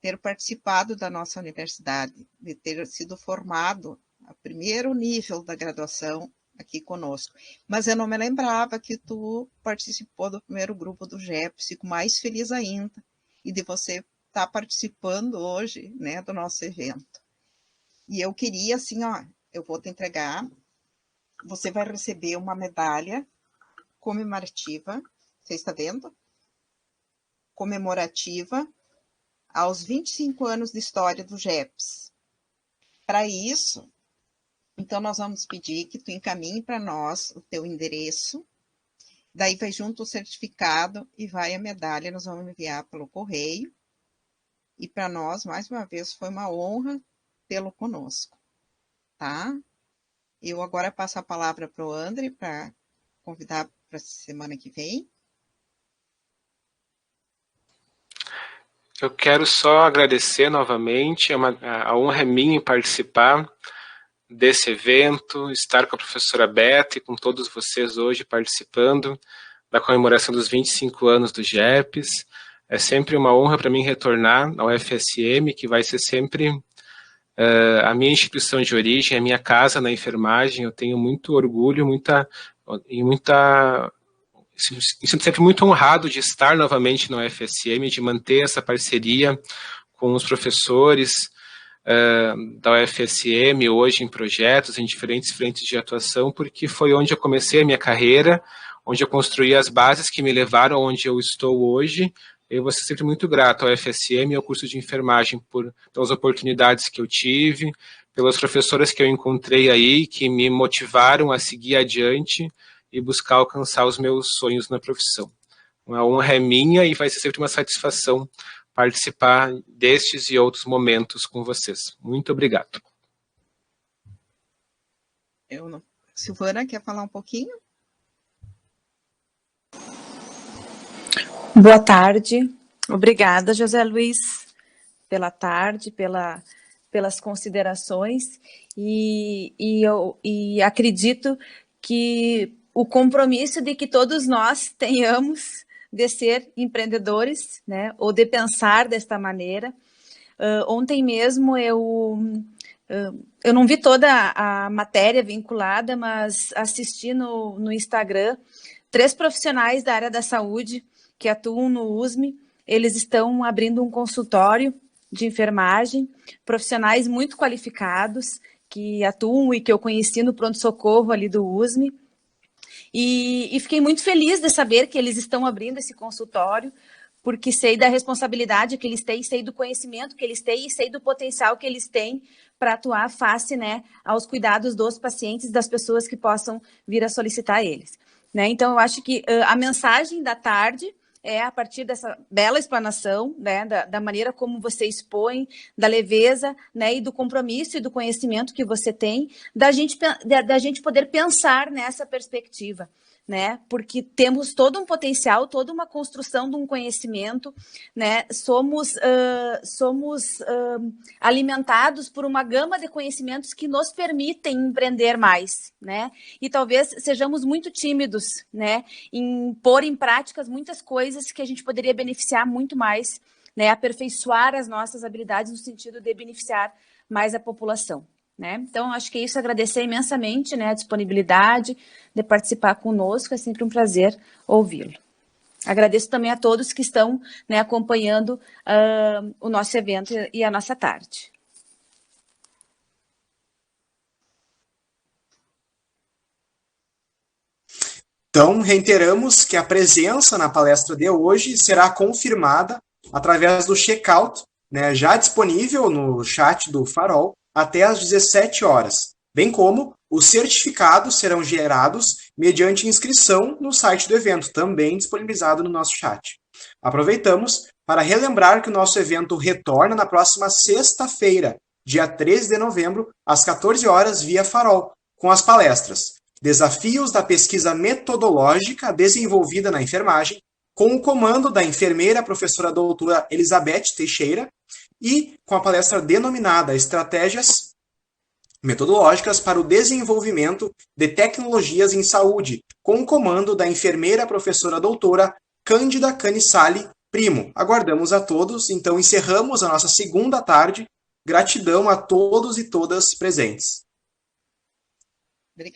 ter participado da nossa universidade, de ter sido formado a primeiro nível da graduação aqui conosco. Mas eu não me lembrava que tu participou do primeiro grupo do GEPS, fico mais feliz ainda, e de você estar participando hoje, né, do nosso evento. E eu queria, assim, ó, eu vou te entregar, você vai receber uma medalha comemorativa, você está vendo? Comemorativa aos 25 anos de história do GEPS. Para isso, então nós vamos pedir que tu encaminhe para nós o teu endereço, daí vai junto o certificado e vai a medalha, nós vamos enviar pelo correio. E para nós, mais uma vez, foi uma honra tê-lo conosco, tá? Eu agora passo a palavra para o André para convidar para a semana que vem. Eu quero só agradecer novamente, a honra é minha em participar desse evento, estar com a professora Beta e com todos vocês hoje participando da comemoração dos 25 anos do GEPS. É sempre uma honra para mim retornar ao UFSM, que vai ser sempre a minha instituição de origem, a minha casa na enfermagem. Eu tenho muito orgulho, me sinto sempre muito honrado de estar novamente no UFSM, de manter essa parceria com os professores da UFSM, hoje em projetos, em diferentes frentes de atuação, porque foi onde eu comecei a minha carreira, onde eu construí as bases que me levaram onde eu estou hoje. Eu vou ser sempre muito grato ao UFSM e ao curso de enfermagem pelas oportunidades que eu tive, pelas professoras que eu encontrei aí, que me motivaram a seguir adiante e buscar alcançar os meus sonhos na profissão. A honra é minha e vai ser sempre uma satisfação participar destes e outros momentos com vocês. Muito obrigado. Silvana, quer falar um pouquinho? Boa tarde. Obrigada, José Luiz, pela tarde, pelas considerações. Eu acredito que o compromisso de que todos nós tenhamos de ser empreendedores, né, ou de pensar desta maneira. Ontem mesmo eu não vi toda a matéria vinculada, mas assisti no Instagram 3 profissionais da área da saúde que atuam no USME, eles estão abrindo um consultório de enfermagem, profissionais muito qualificados, que atuam e que eu conheci no pronto-socorro ali do USME, e fiquei muito feliz de saber que eles estão abrindo esse consultório, porque sei da responsabilidade que eles têm, sei do conhecimento que eles têm e sei do potencial que eles têm para atuar face, né, aos cuidados dos pacientes, das pessoas que possam vir a solicitar eles. Né? Então, eu acho que a mensagem da tarde é a partir dessa bela explanação, né, da maneira como você expõe, da leveza, né, e do compromisso e do conhecimento que você tem, da gente poder pensar nessa perspectiva, né, porque temos todo um potencial, toda uma construção de um conhecimento, né, somos alimentados por uma gama de conhecimentos que nos permitem empreender mais, né, e talvez sejamos muito tímidos, né, em pôr em práticas muitas coisas que a gente poderia beneficiar muito mais, né, aperfeiçoar as nossas habilidades no sentido de beneficiar mais a população. Né? Então, acho que é isso, agradecer imensamente, né, a disponibilidade de participar conosco, é sempre um prazer ouvi-lo. Agradeço também a todos que estão, né, acompanhando o nosso evento e a nossa tarde. Então, reiteramos que a presença na palestra de hoje será confirmada através do check-out, né, já disponível no chat do Farol, até às 17 horas, bem como os certificados serão gerados mediante inscrição no site do evento, também disponibilizado no nosso chat. Aproveitamos para relembrar que o nosso evento retorna na próxima sexta-feira, dia 13 de novembro, às 14 horas, via Farol, com as palestras Desafios da Pesquisa Metodológica desenvolvida na enfermagem, com o comando da enfermeira professora doutora Elizabeth Teixeira, e com a palestra denominada Estratégias Metodológicas para o Desenvolvimento de Tecnologias em Saúde, com o comando da enfermeira professora doutora Cândida Canissali Primo. Aguardamos a todos, então encerramos a nossa segunda tarde. Gratidão a todos e todas presentes.